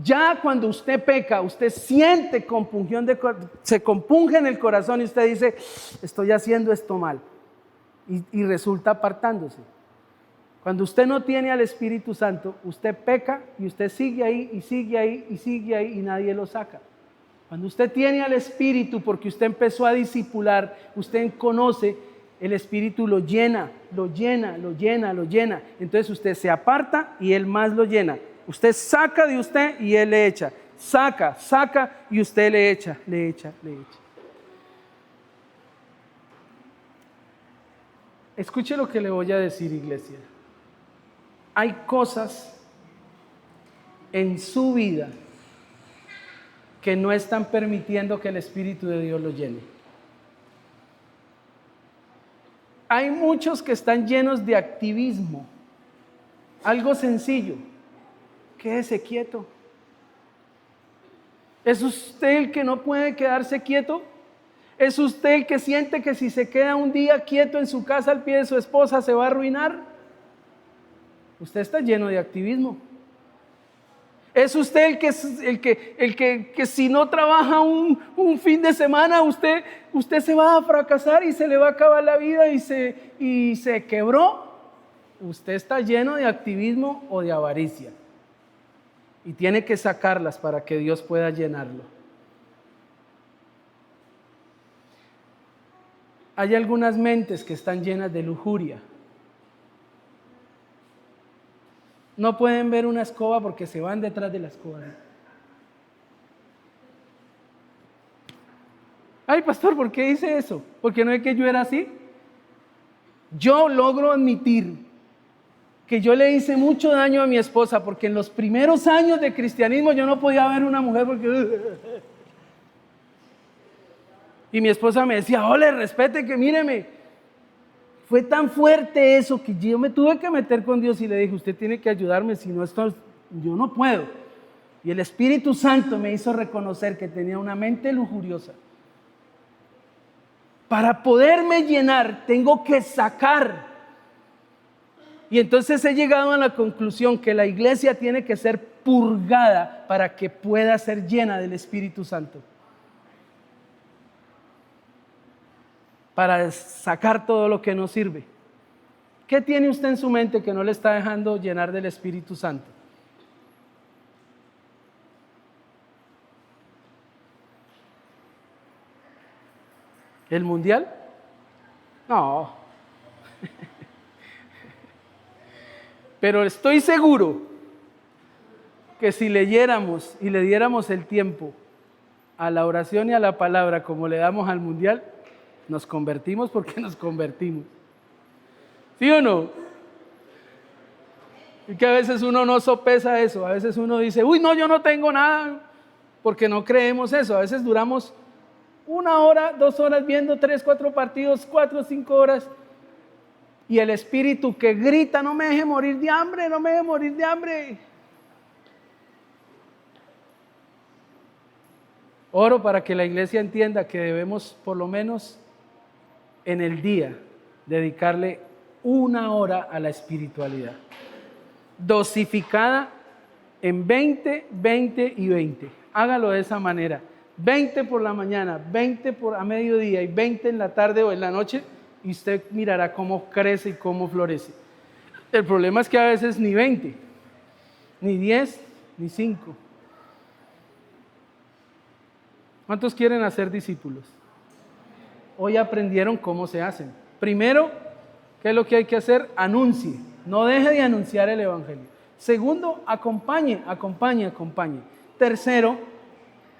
ya cuando usted peca, usted siente compunción, se compunge en el corazón y usted dice, estoy haciendo esto mal, y resulta apartándose. Cuando usted no tiene al Espíritu Santo, usted peca y usted sigue ahí y sigue ahí y sigue ahí y nadie lo saca. Cuando usted tiene al Espíritu, porque usted empezó a discipular, usted conoce, el Espíritu lo llena, lo llena, lo llena, lo llena. Entonces usted se aparta y Él más lo llena. Usted saca de usted y Él le echa. Saca y usted le echa, le echa, le echa. Escuche lo que le voy a decir, iglesia. Hay cosas en su vida que no están permitiendo que el Espíritu de Dios los llene. Hay muchos que están llenos de activismo. Algo sencillo. Quédese quieto. ¿Es usted el que no puede quedarse quieto? ¿Es usted el que siente que si se queda un día quieto en su casa al pie de su esposa se va a arruinar? Usted está lleno de activismo. ¿Es usted el que si no trabaja un fin de semana, usted se va a fracasar y se le va a acabar la vida y se quebró? Usted está lleno de activismo o de avaricia. Y tiene que sacarlas para que Dios pueda llenarlo. Hay algunas mentes que están llenas de lujuria. No pueden ver una escoba porque se van detrás de la escoba. Ay, pastor, ¿por qué dice eso? ¿Porque no es que yo era así? Yo logro admitir que yo le hice mucho daño a mi esposa porque en los primeros años de cristianismo yo no podía ver una mujer porque... Y mi esposa me decía, ole, respete, que míreme. Fue tan fuerte eso que yo me tuve que meter con Dios y le dije, usted tiene que ayudarme, si no esto yo no puedo. Y el Espíritu Santo me hizo reconocer que tenía una mente lujuriosa. Para poderme llenar tengo que sacar. Y entonces he llegado a la conclusión que la iglesia tiene que ser purgada para que pueda ser llena del Espíritu Santo. Para sacar todo lo que no sirve. ¿Qué tiene usted en su mente que no le está dejando llenar del Espíritu Santo? ¿El mundial? No. Pero estoy seguro que si leyéramos y le diéramos el tiempo a la oración y a la palabra como le damos al mundial, nos convertimos porque nos convertimos. ¿Sí o no? Y que a veces uno no sopesa eso. A veces uno dice, uy, no, yo no tengo nada. Porque no creemos eso. A veces duramos 1 hora, 2 horas viendo 3, 4 partidos, 4, 5 horas. Y el espíritu que grita, no me deje morir de hambre, no me deje morir de hambre. Oro para que la iglesia entienda que debemos por lo menos en el día dedicarle 1 hora a la espiritualidad, dosificada en 20, 20 y 20. Hágalo de esa manera, 20 por la mañana, 20 a mediodía y 20 en la tarde o en la noche, y usted mirará cómo crece y cómo florece. El problema es que a veces ni 20, ni 10, ni 5. ¿Cuántos quieren hacer discípulos? Hoy aprendieron cómo se hacen. Primero, ¿qué es lo que hay que hacer? Anuncie. No deje de anunciar el Evangelio. Segundo, acompañe. Tercero,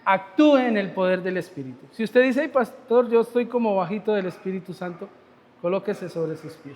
actúe en el poder del Espíritu. Si usted dice, ay, pastor, yo estoy como bajito del Espíritu Santo, colóquese sobre sus pies.